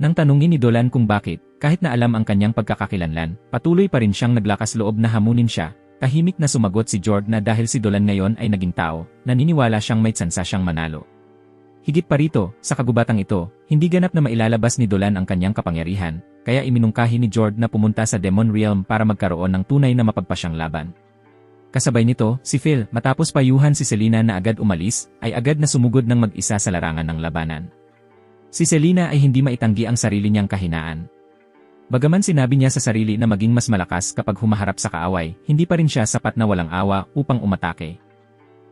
Nang tanungin ni Dolan kung bakit, kahit na alam ang kanyang pagkakakilanlan, patuloy pa rin siyang naglakas loob na hamunin siya, tahimik na sumagot si Jord na dahil si Dolan ngayon ay naging tao, naniniwala siyang may tsansa siyang manalo. Higit pa rito, sa kagubatang ito, hindi ganap na mailalabas ni Dolan ang kanyang kapangyarihan, kaya iminungkahi ni Jord na pumunta sa Demon Realm para magkaroon ng tunay na mapagpasyang laban. Kasabay nito, si Phil, matapos payuhan si Selina na agad umalis, ay agad na sumugod ng mag-isa sa larangan ng labanan. Si Selina ay hindi maitanggi ang sarili niyang kahinaan. Bagaman sinabi niya sa sarili na maging mas malakas kapag humaharap sa kaaway, hindi pa rin siya sapat na walang awa upang umatake.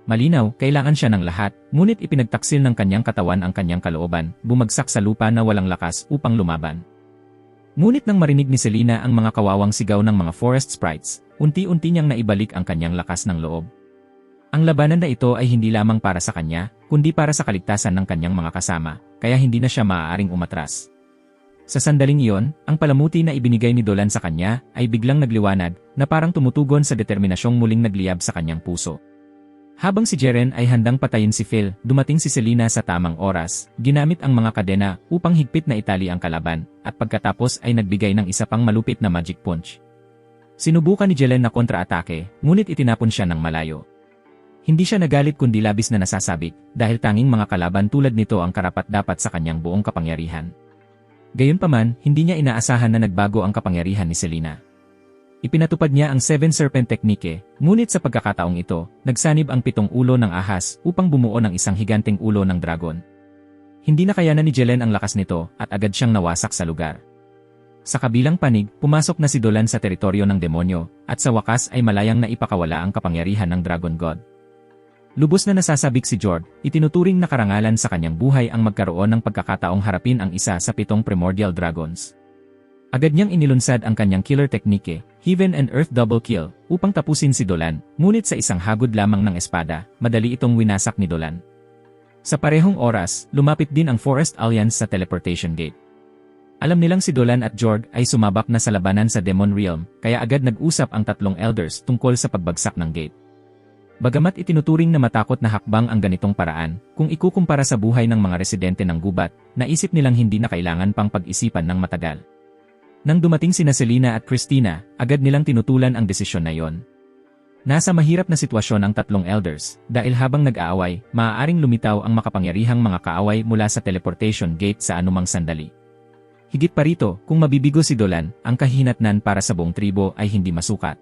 Malinaw, kailangan siya ng lahat, ngunit ipinagtaksil ng kanyang katawan ang kanyang kalooban, bumagsak sa lupa na walang lakas upang lumaban. Ngunit nang marinig ni Selina ang mga kawawang sigaw ng mga forest sprites, unti-unti niyang naibalik ang kanyang lakas ng loob. Ang labanan na ito ay hindi lamang para sa kanya, kundi para sa kaligtasan ng kanyang mga kasama, kaya hindi na siya maaaring umatras. Sa sandaling iyon, ang palamuti na ibinigay ni Dolan sa kanya ay biglang nagliwanag na parang tumutugon sa determinasyong muling nagliyab sa kanyang puso. Habang si Jeren ay handang patayin si Phil, dumating si Selina sa tamang oras, ginamit ang mga kadena upang higpit na itali ang kalaban, at pagkatapos ay nagbigay ng isa pang malupit na magic punch. Sinubukan ni Jelen na kontra-atake, ngunit itinapon siya ng malayo. Hindi siya nagalit kundi labis na nasasabik, dahil tanging mga kalaban tulad nito ang karapat-dapat sa kanyang buong kapangyarihan. Gayunpaman, hindi niya inaasahan na nagbago ang kapangyarihan ni Selina. Ipinatupad niya ang 7 Serpent Technique, ngunit sa pagkakataong ito, nagsanib ang 7 ulo ng ahas upang bumuo ng isang higanteng ulo ng dragon. Hindi na kayanan ni Jelen ang lakas nito at agad siyang nawasak sa lugar. Sa kabilang panig, pumasok na si Dolan sa teritoryo ng demonyo, at sa wakas ay malayang naipakawala ang kapangyarihan ng Dragon God. Lubos na nasasabik si Jord, itinuturing na karangalan sa kanyang buhay ang magkaroon ng pagkakataong harapin ang isa sa 7 primordial dragons. Agad niyang inilunsad ang kanyang killer technique, Heaven and Earth Double Kill, upang tapusin si Dolan, ngunit sa isang hagod lamang ng espada, madali itong winasak ni Dolan. Sa parehong oras, lumapit din ang Forest Alliance sa Teleportation Gate. Alam nilang si Dolan at Jord ay sumabak na sa labanan sa Demon Realm, kaya agad nag-usap ang 3 elders tungkol sa pagbagsak ng gate. Bagamat itinuturing na matakot na hakbang ang ganitong paraan, kung ikukumpara sa buhay ng mga residente ng gubat, naisip nilang hindi na kailangan pang pag-isipan ng matagal. Nang dumating sina Selina at Christina, agad nilang tinutulan ang desisyon na yon. Nasa mahirap na sitwasyon ang 3 elders, dahil habang nag-aaway, maaaring lumitaw ang makapangyarihang mga kaaway mula sa teleportation gate sa anumang sandali. Higit pa rito, kung mabibigo si Dolan, ang kahihinatnan para sa buong tribo ay hindi masukat.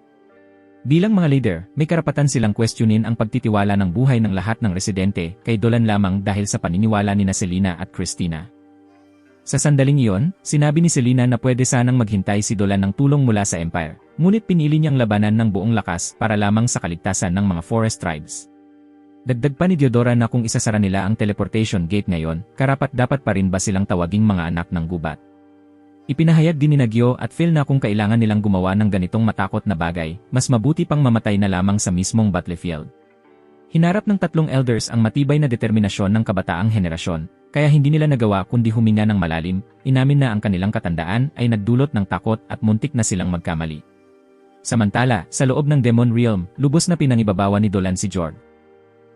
Bilang mga leader, may karapatan silang questionin ang pagtitiwala ng buhay ng lahat ng residente kay Dolan lamang dahil sa paniniwala ni Selina at Christina. Sa sandaling iyon, sinabi ni Selina na pwede sanang maghintay si Dolan ng tulong mula sa Empire, ngunit pinili niyang labanan ng buong lakas para lamang sa kaligtasan ng mga forest tribes. Dagdag pa ni Diodora na kung isasara nila ang teleportation gate ngayon, karapat-dapat pa rin ba silang tawaging mga anak ng gubat? Ipinahayag din ni Nagyo at Phil na kung kailangan nilang gumawa ng ganitong matakot na bagay, mas mabuti pang mamatay na lamang sa mismong battlefield. Hinarap ng 3 elders ang matibay na determinasyon ng kabataang henerasyon, kaya hindi nila nagawa kundi huminga ng malalim, inamin na ang kanilang katandaan ay nagdulot ng takot at muntik na silang magkamali. Samantala, sa loob ng Demon Realm, lubos na pinangibabawan ni Dolan si Jord.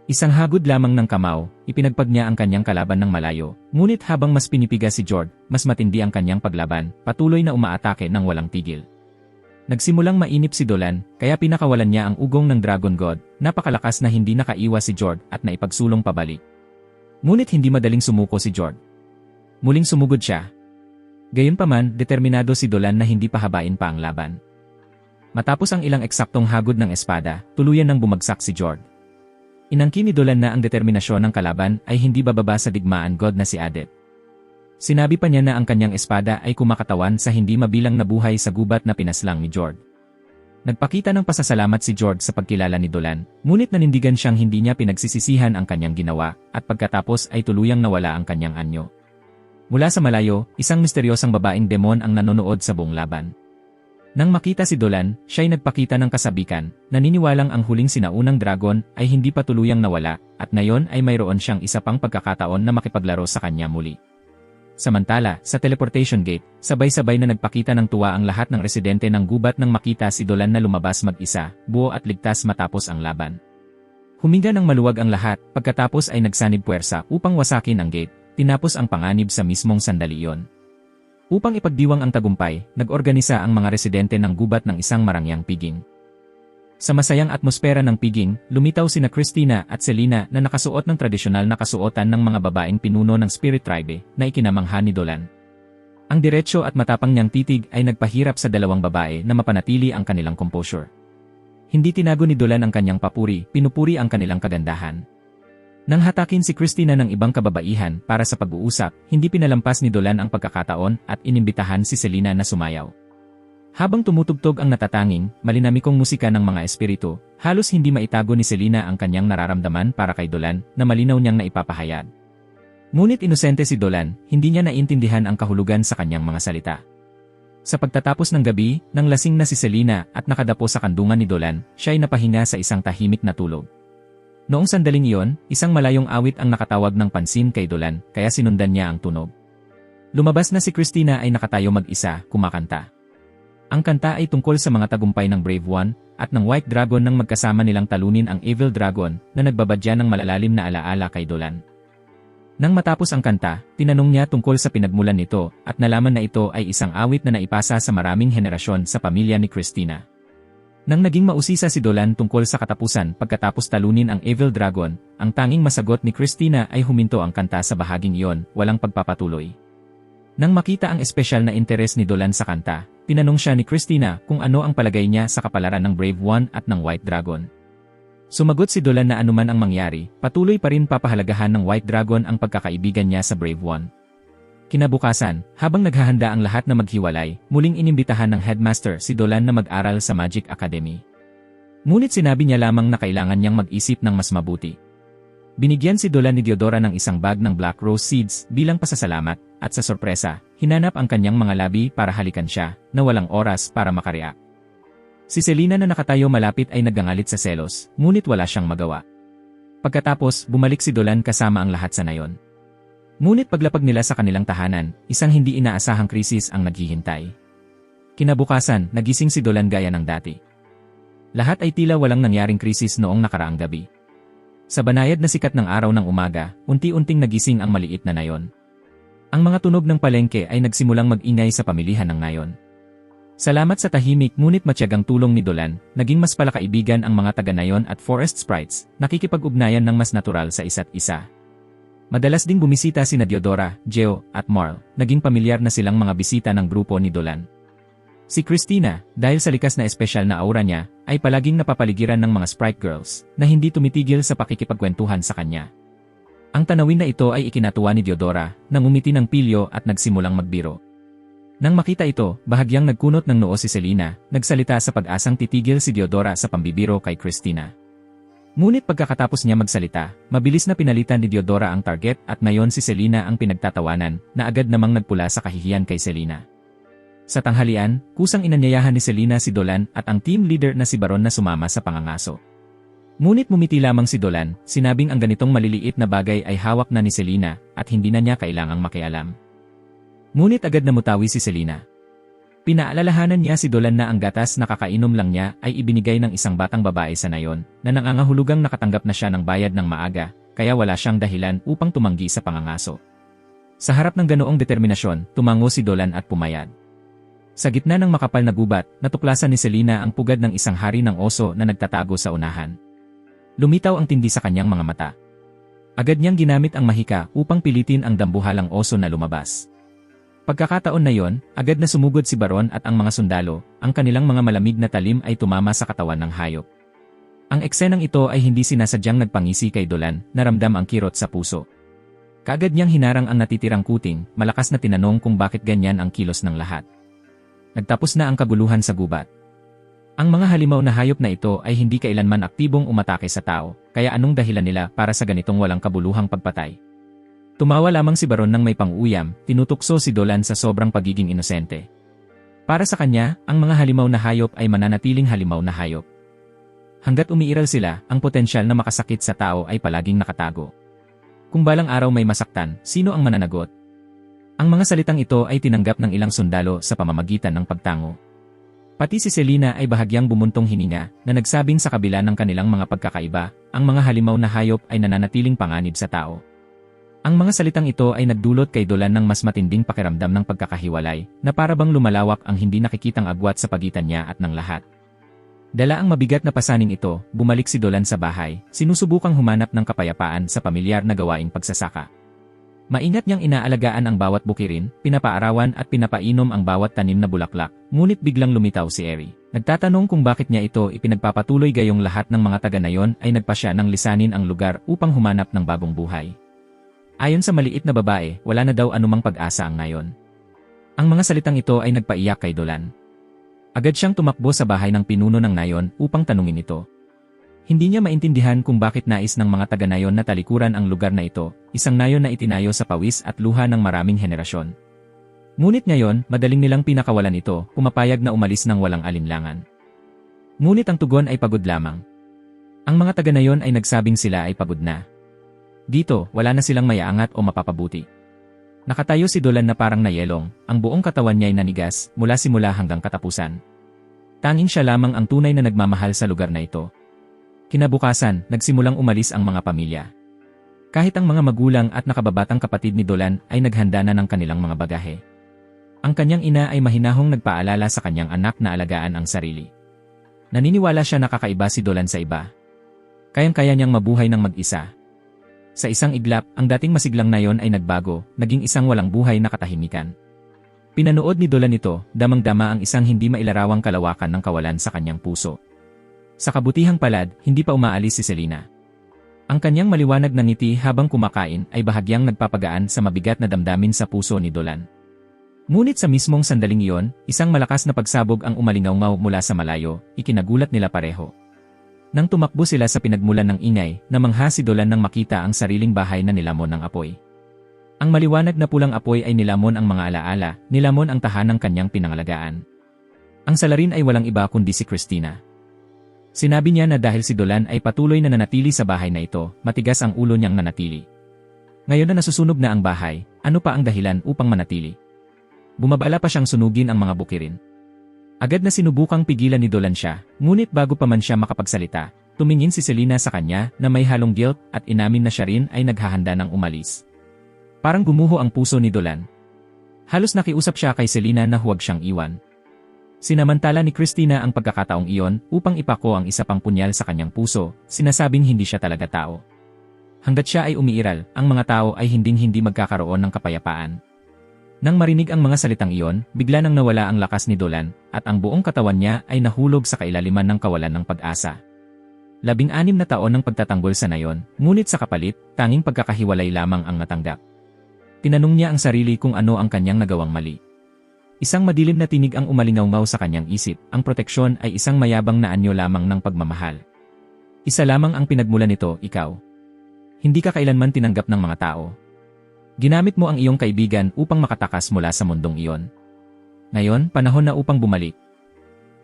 Isang hagod lamang ng kamao, ipinagpag niya ang kanyang kalaban ng malayo, ngunit habang mas pinipiga si Jord, mas matindi ang kanyang paglaban, patuloy na umaatake ng walang tigil. Nagsimulang mainip si Dolan, kaya pinakawalan niya ang ugong ng Dragon God, napakalakas na hindi nakaiwas si Jord at naipagsulong pabalik. Ngunit hindi madaling sumuko si Jord. Muling sumugod siya. Gayunpaman, determinado si Dolan na hindi pahabain pa ang laban. Matapos ang ilang eksaktong hagod ng espada, tuluyan nang bumagsak si Jord. Inangkin ni Dolan na ang determinasyon ng kalaban ay hindi bababa sa digmaan God na si Adet. Sinabi pa niya na ang kanyang espada ay kumakatawan sa hindi mabilang na buhay sa gubat na pinaslang ni Jord. Nagpakita ng pasasalamat si Jord sa pagkilala ni Dolan, ngunit nanindigan siyang hindi niya pinagsisisihan ang kanyang ginawa, at pagkatapos ay tuluyang nawala ang kanyang anyo. Mula sa malayo, isang misteryosang babaeng demon ang nanonood sa buong laban. Nang makita si Dolan, siya'y nagpakita ng kasabikan, naniniwalang ang huling sinaunang dragon ay hindi pa tuluyang nawala, at ngayon ay mayroon siyang isa pang pagkakataon na makipaglaro sa kanya muli. Samantala, sa teleportation gate, sabay-sabay na nagpakita ng tuwa ang lahat ng residente ng gubat nang makita si Dolan na lumabas mag-isa, buo at ligtas matapos ang laban. Huminga ng maluwag ang lahat, pagkatapos ay nagsanib puwersa upang wasakin ang gate, tinapos ang panganib sa mismong sandali iyon. Upang ipagdiwang ang tagumpay, nag-organisa ang mga residente ng gubat ng isang marangyang piging. Sa masayang atmosfera ng piging, lumitaw sina Christina at Selina na nakasuot ng tradisyonal na kasuotan ng mga babaeng pinuno ng Spirit Tribe na ikinamangha ni Dolan. Ang diretsyo at matapang niyang titig ay nagpahirap sa dalawang babae na mapanatili ang kanilang composure. Hindi tinago ni Dolan ang kanyang papuri, pinupuri ang kanilang kagandahan. Nang hatakin si Christina ng ibang kababaihan para sa pag-uusap, hindi pinalampas ni Dolan ang pagkakataon at inimbitahan si Selena na sumayaw. Habang tumutugtog ang natatanging, malinamikong musika ng mga espiritu, halos hindi maitago ni Selena ang kanyang nararamdaman para kay Dolan na malinaw niyang naipapahayag. Ngunit inosente si Dolan, hindi niya naintindihan ang kahulugan sa kanyang mga salita. Sa pagtatapos ng gabi, nang lasing na si Selena at nakadapo sa kandungan ni Dolan, siya ay napahinga sa isang tahimik na tulog. Noong sandaling iyon, isang malayong awit ang nakatawag ng pansin kay Dolan, kaya sinundan niya ang tunog. Lumabas na si Christina ay nakatayo mag-isa, kumakanta. Ang kanta ay tungkol sa mga tagumpay ng Brave One at ng White Dragon nang magkasama nilang talunin ang Evil Dragon na nagbabadya ng malalalim na alaala kay Dolan. Nang matapos ang kanta, tinanong niya tungkol sa pinagmulan nito at nalaman na ito ay isang awit na naipasa sa maraming henerasyon sa pamilya ni Christina. Nang naging mausisa si Dolan tungkol sa katapusan pagkatapos talunin ang Evil Dragon, ang tanging masagot ni Christina ay huminto ang kanta sa bahaging iyon, walang pagpapatuloy. Nang makita ang espesyal na interes ni Dolan sa kanta, tinanong siya ni Christina kung ano ang palagay niya sa kapalaran ng Brave One at ng White Dragon. Sumagot si Dolan na anuman ang mangyari, patuloy pa rin papahalagahan ng White Dragon ang pagkakaibigan niya sa Brave One. Kinabukasan, habang naghahanda ang lahat na maghiwalay, muling inimbitahan ng headmaster si Dolan na mag-aral sa Magic Academy. Ngunit sinabi niya lamang na kailangan niyang mag-isip ng mas mabuti. Binigyan si Dolan ni Diodora ng isang bag ng Black Rose Seeds bilang pasasalamat, at sa sorpresa, hinanap ang kanyang mga labi para halikan siya, na walang oras para makareact. Si Selena na nakatayo malapit ay nagangalit sa selos, ngunit wala siyang magawa. Pagkatapos, bumalik si Dolan kasama ang lahat sa nayon. Ngunit paglapag nila sa kanilang tahanan, isang hindi inaasahang krisis ang naghihintay. Kinabukasan, nagising si Dolan gaya ng dati. Lahat ay tila walang nangyaring krisis noong nakaraang gabi. Sa banayad na sikat ng araw ng umaga, unti-unting nagising ang maliit na nayon. Ang mga tunog ng palengke ay nagsimulang mag-ingay sa pamilihan ng nayon. Salamat sa tahimik ngunit matyagang tulong ni Dolan, naging mas palakaibigan ang mga taga-nayon at forest sprites, nakikipag-ugnayan ng mas natural sa isa't isa. Madalas ding bumisita sina Diodora, Geo, at Marl, naging pamilyar na silang mga bisita ng grupo ni Dolan. Si Christina, dahil sa likas na espesyal na aura niya, ay palaging napapaligiran ng mga sprite girls, na hindi tumitigil sa pakikipagkwentuhan sa kanya. Ang tanawin na ito ay ikinatuwa ni Diodora, nang umiti ng pilyo at nagsimulang magbiro. Nang makita ito, bahagyang nagkunot ng noo si Selena, nagsalita sa pag-asang titigil si Diodora sa pambibiro kay Christina. Ngunit pagkakatapos niya magsalita, mabilis na pinalitan ni Diodora ang target at ngayon si Selena ang pinagtatawanan, na agad namang nagpula sa kahihiyan kay Selena. Sa tanghalian, kusang inanyayahan ni Selena si Dolan at ang team leader na si Baron na sumama sa pangangaso. Ngunit mumiti lamang si Dolan, sinabing ang ganitong maliliit na bagay ay hawak na ni Selena at hindi na niya kailangang makialam. Ngunit agad namutawi si Selena. Pinaalalahanan niya si Dolan na ang gatas na kakainom lang niya ay ibinigay ng isang batang babae sa nayon, na nangangahulugang nakatanggap na siya ng bayad ng maaga, kaya wala siyang dahilan upang tumanggi sa pangangaso. Sa harap ng ganoong determinasyon, tumango si Dolan at pumayag. Sa gitna ng makapal na gubat, natuklasan ni Selena ang pugad ng isang hari ng oso na nagtatago sa unahan. Lumitaw ang tindi sa kanyang mga mata. Agad niyang ginamit ang mahika upang pilitin ang dambuhalang oso na lumabas. Pagkakataon na yon, agad na sumugod si Baron at ang mga sundalo, ang kanilang mga malamig na talim ay tumama sa katawan ng hayop. Ang eksenang ito ay hindi sinasadyang nagpangisi kay Dolan, naramdam ang kirot sa puso. Kaagad niyang hinarang ang natitirang kuting, malakas na tinanong kung bakit ganyan ang kilos ng lahat. Nagtapos na ang kaguluhan sa gubat. Ang mga halimaw na hayop na ito ay hindi kailanman aktibong umatake sa tao, kaya anong dahilan nila para sa ganitong walang kabuluhang pagpatay? Tumawa lamang si Baron nang may pang-uyam, tinutukso si Dolan sa sobrang pagiging inosente. Para sa kanya, ang mga halimaw na hayop ay mananatiling halimaw na hayop. Hanggat umiiral sila, ang potensyal na makasakit sa tao ay palaging nakatago. Kung balang araw may masaktan, sino ang mananagot? Ang mga salitang ito ay tinanggap ng ilang sundalo sa pamamagitan ng pagtango. Pati si Selena ay bahagyang bumuntong hininga, na nagsabing sa kabila ng kanilang mga pagkakaiba, ang mga halimaw na hayop ay nananatiling panganib sa tao. Ang mga salitang ito ay nagdulot kay Dolan ng mas matinding pakiramdam ng pagkakahiwalay, na parabang lumalawak ang hindi nakikitang agwat sa pagitan niya at ng lahat. Dala ang mabigat na pasaning ito, bumalik si Dolan sa bahay, sinusubukang humanap ng kapayapaan sa pamilyar na gawaing pagsasaka. Maingat niyang inaalagaan ang bawat bukirin, pinapaarawan at pinapainom ang bawat tanim na bulaklak, ngunit biglang lumitaw si Eri. Nagtatanong kung bakit niya ito ipinagpapatuloy gayong lahat ng mga taga na yon ay nagpasya ng lisanin ang lugar upang humanap ng bagong buhay. Ayon sa maliit na babae, wala na daw anumang pag-asa ang ngayon. Ang mga salitang ito ay nagpaiyak kay Dolan. Agad siyang tumakbo sa bahay ng pinuno ng nayon upang tanungin ito. Hindi niya maintindihan kung bakit nais ng mga taga nayon na talikuran ang lugar na ito, isang nayon na itinayo sa pawis at luha ng maraming henerasyon. Ngunit ngayon, madaling nilang pinakawalan ito, pumapayag na umalis ng walang alinlangan. Ngunit ang tugon ay pagod lamang. Ang mga taga nayon ay nagsabing sila ay pagod na. Dito, wala na silang mayaangat o mapapabuti. Nakatayo si Dolan na parang nayelong, ang buong katawan niya ay nanigas, mula simula hanggang katapusan. Tanging siya lamang ang tunay na nagmamahal sa lugar na ito. Kinabukasan, nagsimulang umalis ang mga pamilya. Kahit ang mga magulang at nakababatang kapatid ni Dolan ay naghanda na ng kanilang mga bagahe. Ang kanyang ina ay mahinahong nagpaalala sa kanyang anak na alagaan ang sarili. Naniniwala siya na kakaiba si Dolan sa iba. Kayang-kaya niyang mabuhay ng mag-isa. Sa isang iglap, ang dating masiglang nayon ay nagbago, naging isang walang buhay na katahimikan. Pinanood ni Dolan ito, damang-dama ang isang hindi mailarawang kalawakan ng kawalan sa kanyang puso. Sa kabutihang palad, hindi pa umaalis si Selena. Ang kanyang maliwanag na ngiti habang kumakain ay bahagyang nagpapagaan sa mabigat na damdamin sa puso ni Dolan. Ngunit sa mismong sandaling iyon, isang malakas na pagsabog ang umalingaw-ngaw mula sa malayo, ikinagulat nila pareho. Nang tumakbo sila sa pinagmulan ng ingay, namangha si Dolan nang makita ang sariling bahay na nilamon ng apoy. Ang maliwanag na pulang apoy ay nilamon ang mga alaala, nilamon ang tahanang kanyang pinangalagaan. Ang salarin ay walang iba kundi si Christina. Sinabi niya na dahil si Dolan ay patuloy na nanatili sa bahay na ito, matigas ang ulo niyang nanatili. Ngayon na nasusunog na ang bahay, ano pa ang dahilan upang manatili? Bumabala pa siyang sunugin ang mga bukirin. Agad na sinubukang pigilan ni Dolan siya, ngunit bago pa man siya makapagsalita, tumingin si Selena sa kanya na may halong guilt at inamin na siya rin ay naghahanda ng umalis. Parang gumuho ang puso ni Dolan. Halos nakiusap siya kay Selena na huwag siyang iwan. Sinamantala ni Christina ang pagkakataong iyon upang ipako ang isa pang punyal sa kanyang puso, sinasabing hindi siya talaga tao. Hanggat siya ay umiiral, ang mga tao ay hinding-hindi magkakaroon ng kapayapaan. Nang marinig ang mga salitang iyon, bigla nang nawala ang lakas ni Dolan, at ang buong katawan niya ay nahulog sa kailaliman ng kawalan ng pag-asa. 16 na taon ng pagtatanggol sa nayon, ngunit sa kapalit, tanging pagkakahiwalay lamang ang natanggap. Tinanong niya ang sarili kung ano ang kanyang nagawang mali. Isang madilim na tinig ang umalingaw-ngaw sa kanyang isip, ang proteksyon ay isang mayabang na anyo lamang ng pagmamahal. Isa lamang ang pinagmulan nito, ikaw. Hindi ka kailanman tinanggap ng mga tao. Ginamit mo ang iyong kaibigan upang makatakas mula sa mundong iyon. Ngayon, panahon na upang bumalik.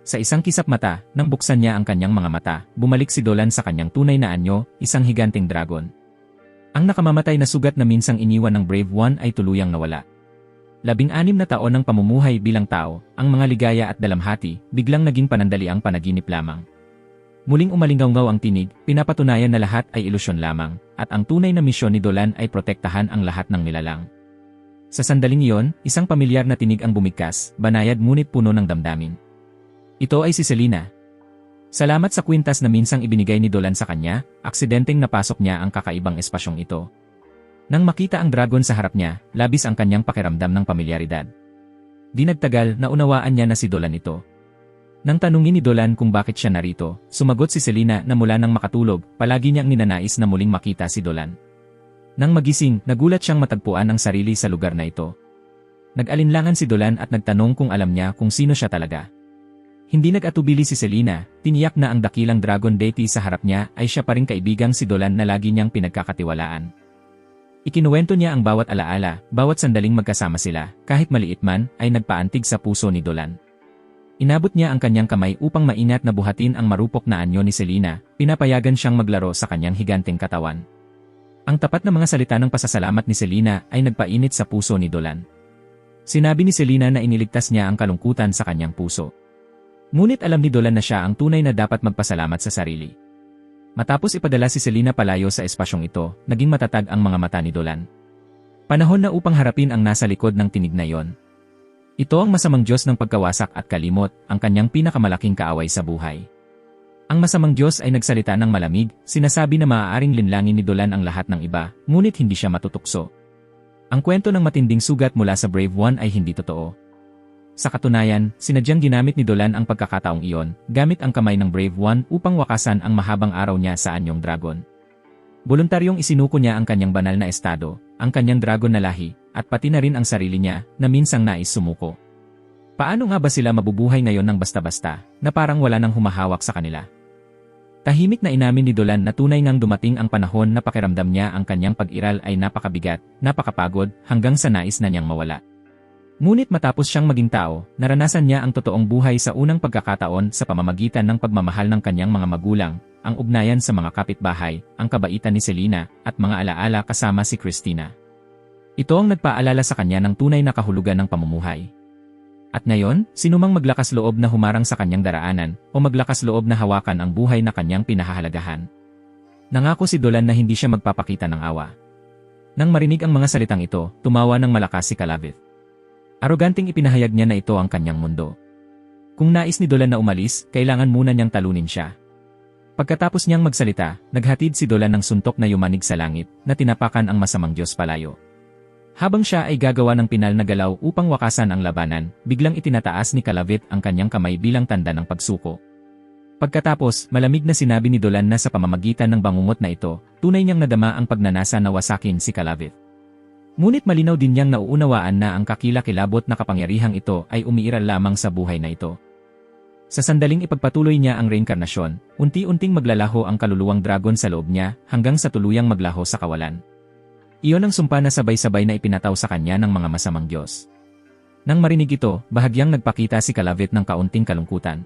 Sa isang kisap mata, nang buksan niya ang kanyang mga mata, bumalik si Dolan sa kanyang tunay na anyo, isang higanting dragon. Ang nakamamatay na sugat na minsang iniwan ng Brave One ay tuluyang nawala. 16 na taon ng pamumuhay bilang tao, ang mga ligaya at dalamhati, biglang naging panandaliang panaginip lamang. Muling umalingaw-ngaw ang tinig, pinapatunayan na lahat ay ilusyon lamang, at ang tunay na misyon ni Dolan ay protektahan ang lahat ng nilalang. Sa sandaling iyon, isang pamilyar na tinig ang bumigkas, banayad ngunit puno ng damdamin. Ito ay si Selena. Salamat sa kwintas na minsang ibinigay ni Dolan sa kanya, aksidenteng napasok niya ang kakaibang espasyong ito. Nang makita ang dragon sa harap niya, labis ang kanyang pakiramdam ng pamilyaridad. Di nagtagal, naunawaan niya na si Dolan ito. Nang tanungin ni Dolan kung bakit siya narito, sumagot si Selena na mula nang makatulog, palagi niyang ninanais na muling makita si Dolan. Nang magising, nagulat siyang matagpuan ang sarili sa lugar na ito. Nag-alinlangan si Dolan at nagtanong kung alam niya kung sino siya talaga. Hindi nag-atubili si Selena, tiniyak na ang dakilang dragon deity sa harap niya ay siya pa ring kaibigang si Dolan na lagi niyang pinagkakatiwalaan. Ikinuwento niya ang bawat alaala, bawat sandaling magkasama sila, kahit maliit man, ay nagpaantig sa puso ni Dolan. Inabot niya ang kanyang kamay upang maingat na buhatin ang marupok na anyo ni Selena, pinapayagan siyang maglaro sa kanyang higanting katawan. Ang tapat na mga salita ng pasasalamat ni Selena ay nagpainit sa puso ni Dolan. Sinabi ni Selena na iniligtas niya ang kalungkutan sa kanyang puso. Ngunit alam ni Dolan na siya ang tunay na dapat magpasalamat sa sarili. Matapos ipadala si Selena palayo sa espasyong ito, naging matatag ang mga mata ni Dolan. Panahon na upang harapin ang nasa likod ng tinig na yon. Ito ang masamang Diyos ng pagkawasak at kalimot, ang kanyang pinakamalaking kaaway sa buhay. Ang masamang Diyos ay nagsalita ng malamig, sinasabi na maaaring linlangin ni Dolan ang lahat ng iba, ngunit hindi siya matutukso. Ang kwento ng matinding sugat mula sa Brave One ay hindi totoo. Sa katunayan, sinadyang ginamit ni Dolan ang pagkakataong iyon, gamit ang kamay ng Brave One upang wakasan ang mahabang araw niya sa anyong dragon. Voluntaryong isinuko niya ang kanyang banal na estado, ang kanyang dragon na lahi, at pati na rin ang sarili niya, na minsang nais sumuko. Paano nga ba sila mabubuhay ngayon ng basta-basta, na parang wala nang humahawak sa kanila? Tahimik na inamin ni Dolan na tunay ngang dumating ang panahon na pakiramdam niya ang kanyang pag-iral ay napakabigat, napakapagod, hanggang sa nais na niyang mawala. Ngunit matapos siyang maging tao, naranasan niya ang totoong buhay sa unang pagkakataon sa pamamagitan ng pagmamahal ng kanyang mga magulang, ang ugnayan sa mga kapitbahay, ang kabaitan ni Selena, at mga alaala kasama si Christina. Ito ang nagpaalala sa kanya ng tunay na kahulugan ng pamumuhay. At ngayon, sinumang maglakas loob na humarang sa kanyang daraanan, o maglakas loob na hawakan ang buhay na kanyang pinahahalagahan. Nangako si Dolan na hindi siya magpapakita ng awa. Nang marinig ang mga salitang ito, tumawa ng malakas si Calavith. Aroganting ipinahayag niya na ito ang kanyang mundo. Kung nais ni Dolan na umalis, kailangan muna niyang talunin siya. Pagkatapos niyang magsalita, naghatid si Dolan ng suntok na yumanig sa langit, na tinapakan ang masamang Diyos palayo. Habang siya ay gagawa ng pinal na galaw upang wakasan ang labanan, biglang itinataas ni Calavith ang kanyang kamay bilang tanda ng pagsuko. Pagkatapos, malamig na sinabi ni Dolan na sa pamamagitan ng bangungot na ito, tunay niyang nadama ang pagnanasa na wasakin si Calavith. Ngunit malinaw din niyang nauunawaan na ang kakilakilabot na kapangyarihang ito ay umiiral lamang sa buhay na ito. Sa sandaling ipagpatuloy niya ang reinkarnasyon, unti-unting maglalaho ang kaluluwang dragon sa loob niya hanggang sa tuluyang maglaho sa kawalan. Iyon ang sumpa na sabay-sabay na ipinataw sa kanya ng mga masamang Diyos. Nang marinig ito, bahagyang nagpakita si Calavith ng kaunting kalungkutan.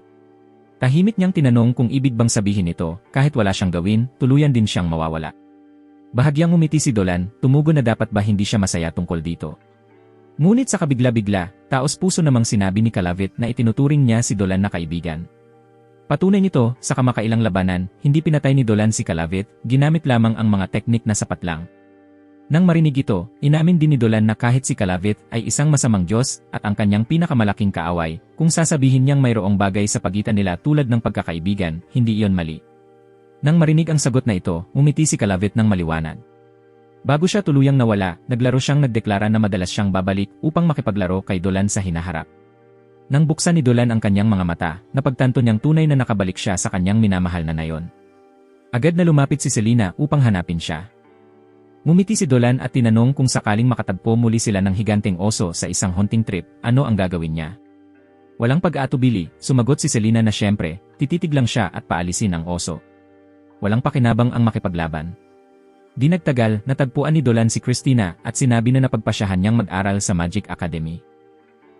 Tahimik niyang tinanong kung ibig bang sabihin ito, kahit wala siyang gawin, tuluyan din siyang mawawala. Bahagyang umiti si Dolan, tumugon na dapat ba hindi siya masaya tungkol dito. Ngunit sa kabigla-bigla, taos-puso namang sinabi ni Calavith na itinuturing niya si Dolan na kaibigan. Patunay nito, sa kamakailang labanan, hindi pinatay ni Dolan si Calavith, ginamit lamang ang mga teknik na sapat lang. Nang marinig ito, inamin din ni Dolan na kahit si Calavith ay isang masamang Diyos at ang kanyang pinakamalaking kaaway, kung sasabihin niyang mayroong bagay sa pagitan nila tulad ng pagkakaibigan, hindi iyon mali. Nang marinig ang sagot na ito, umiti si Calavith ng maliwanag. Bago siya tuluyang nawala, naglaro siyang nagdeklara na madalas siyang babalik upang makipaglaro kay Dolan sa hinaharap. Nang buksan ni Dolan ang kanyang mga mata, napagtanto niyang tunay na nakabalik siya sa kanyang minamahal na nayon. Agad na lumapit si Selena upang hanapin siya. Ngumiti si Dolan at tinanong kung sakaling makatagpo muli sila ng higanteng oso sa isang hunting trip, ano ang gagawin niya. Walang pag-aatubili, sumagot si Selena na siyempre, tititig lang siya at paalisin ang oso. Walang pakinabang ang makipaglaban. Di nagtagal, natagpuan ni Dolan si Christina at sinabi na napagpasyahan niyang mag-aral sa Magic Academy.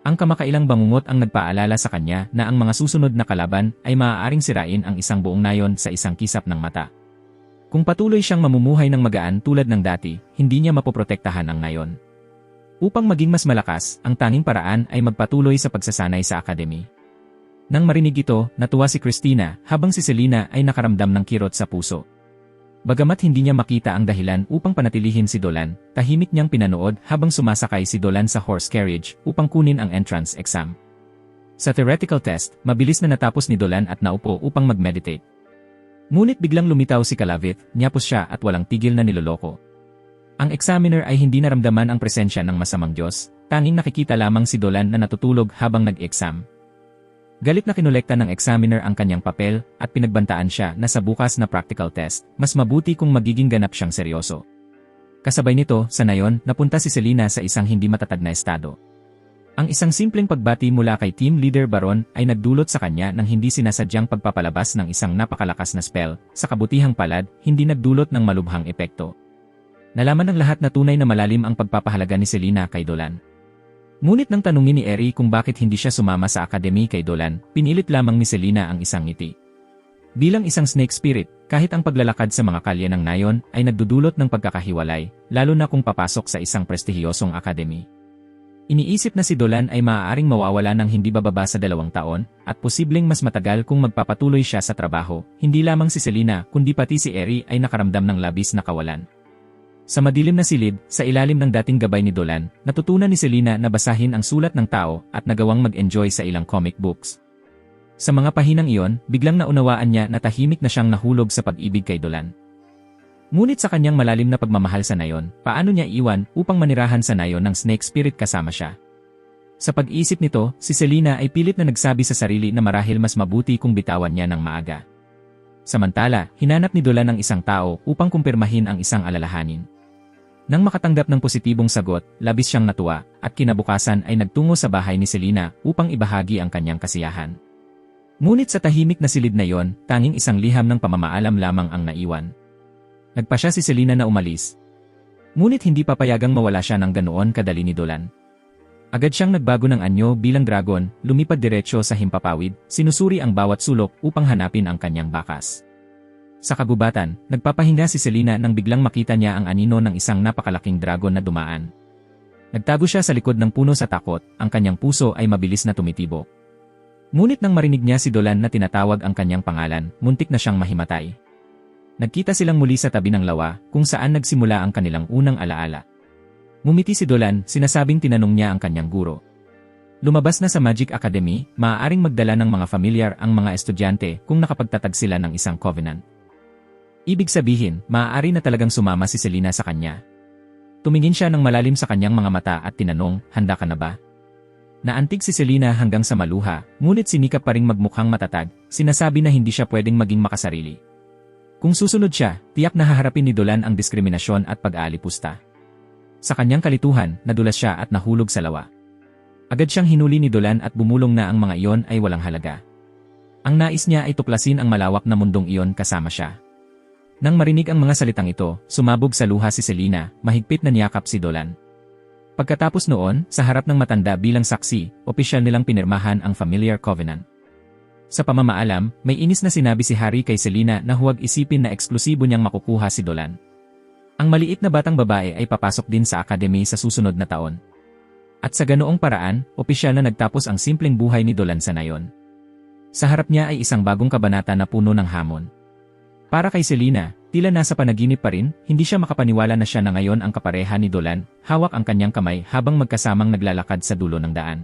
Ang kamakailang bangungot ang nagpaalala sa kanya na ang mga susunod na kalaban ay maaaring sirain ang isang buong nayon sa isang kisap ng mata. Kung patuloy siyang mamumuhay ng magaan tulad ng dati, hindi niya mapoprotektahan ang nayon. Upang maging mas malakas, ang tanging paraan ay magpatuloy sa pagsasanay sa academy. Nang marinig ito, natuwa si Christina habang si Selena ay nakaramdam ng kirot sa puso. Bagamat hindi niya makita ang dahilan upang panatilihin si Dolan, tahimik niyang pinanood habang sumasakay si Dolan sa horse carriage upang kunin ang entrance exam. Sa theoretical test, mabilis na natapos ni Dolan at naupo upang mag-meditate. Ngunit biglang lumitaw si Calavith, nyapos siya at walang tigil na niloloko. Ang examiner ay hindi naramdaman ang presensya ng masamang Diyos, tanging nakikita lamang si Dolan na natutulog habang nag-exam. Galit na kinolekta ng examiner ang kanyang papel at pinagbantaan siya na sa bukas na practical test, mas mabuti kung magiging ganap siyang seryoso. Kasabay nito, sa nayon, napunta si Selena sa isang hindi matatag na estado. Ang isang simpleng pagbati mula kay Team Leader Baron ay nagdulot sa kanya ng hindi sinasadyang pagpapalabas ng isang napakalakas na spell, sa kabutihang palad, hindi nagdulot ng malubhang epekto. Nalaman ng lahat na tunay na malalim ang pagpapahalaga ni Selena kay Dolan. Ngunit nang tanungin ni Eri kung bakit hindi siya sumama sa akademi kay Dolan, pinilit lamang ni Selena ang isang ngiti. Bilang isang snake spirit, kahit ang paglalakad sa mga kalye ng nayon ay nagdudulot ng pagkakahiwalay, lalo na kung papasok sa isang prestihiyosong akademi. Iniisip na si Dolan ay maaaring mawawala ng hindi bababa sa 2 taon, at posibleng mas matagal kung magpapatuloy siya sa trabaho, hindi lamang si Selena kundi pati si Eri ay nakaramdam ng labis na kawalan. Sa madilim na silid, sa ilalim ng dating gabay ni Dolan, natutunan ni Selena na basahin ang sulat ng tao at nagawang mag-enjoy sa ilang comic books. Sa mga pahinang iyon, biglang naunawaan niya na tahimik na siyang nahulog sa pag-ibig kay Dolan. Ngunit sa kanyang malalim na pagmamahal sa Nayon, paano niya iwan upang manirahan sa Nayon ng snake spirit kasama siya? Sa pag-iisip nito, si Selena ay pilit na nagsabi sa sarili na marahil mas mabuti kung bitawan niya ng maaga. Samantala, hinanap ni Dolan ang isang tao upang kumpirmahin ang isang alalahanin. Nang makatanggap ng positibong sagot, labis siyang natuwa, at kinabukasan ay nagtungo sa bahay ni Selena upang ibahagi ang kanyang kasiyahan. Ngunit sa tahimik na silid na iyon, tanging isang liham ng pamamaalam lamang ang naiwan. Nagpasya si Selena na umalis. Ngunit hindi papayagang mawala siya ng ganoon kadali ni Dolan. Agad siyang nagbago ng anyo bilang dragon, lumipad diretsyo sa himpapawid, sinusuri ang bawat sulok upang hanapin ang kanyang bakas. Sa kagubatan, nagpapahinga si Selena nang biglang makita niya ang anino ng isang napakalaking dragon na dumaan. Nagtago siya sa likod ng puno sa takot, ang kanyang puso ay mabilis na tumitibok. Ngunit nang marinig niya si Dolan na tinatawag ang kanyang pangalan, muntik na siyang mahimatay. Nagkita silang muli sa tabi ng lawa, kung saan nagsimula ang kanilang unang alaala. Ngumiti si Dolan, sinasabing tinanong niya ang kanyang guro. Lumabas na sa Magic Academy, maaaring magdala ng mga familiar ang mga estudyante kung nakapagtatag sila ng isang covenant. Ibig sabihin, maaari na talagang sumama si Selena sa kanya. Tumingin siya ng malalim sa kanyang mga mata at tinanong, handa ka na ba? Naantig si Selena hanggang sa maluha, ngunit sinikap pa ring magmukhang matatag, sinasabi na hindi siya pwedeng maging makasarili. Kung susunod siya, tiyak na haharapin ni Dolan ang diskriminasyon at pag-aalipusta. Sa kanyang kalituhan, nadulas siya at nahulog sa lawa. Agad siyang hinuli ni Dolan at bumulong na ang mga iyon ay walang halaga. Ang nais niya ay tuklasin ang malawak na mundong iyon kasama siya. Nang marinig ang mga salitang ito, sumabog sa luha si Selena, mahigpit na niyakap si Dolan. Pagkatapos noon, sa harap ng matanda bilang saksi, opisyal nilang pinirmahan ang familiar covenant. Sa pamamaalam, may inis na sinabi si Harry kay Selena na huwag isipin na eksklusibo niyang makukuha si Dolan. Ang maliit na batang babae ay papasok din sa akademi sa susunod na taon. At sa ganoong paraan, opisyal na nagtapos ang simpleng buhay ni Dolan sa Nayon. Sa harap niya ay isang bagong kabanata na puno ng hamon. Para kay Selena, tila nasa panaginip pa rin, hindi siya makapaniwala na siya na ngayon ang kapareha ni Dolan, hawak ang kanyang kamay habang magkasamang naglalakad sa dulo ng daan.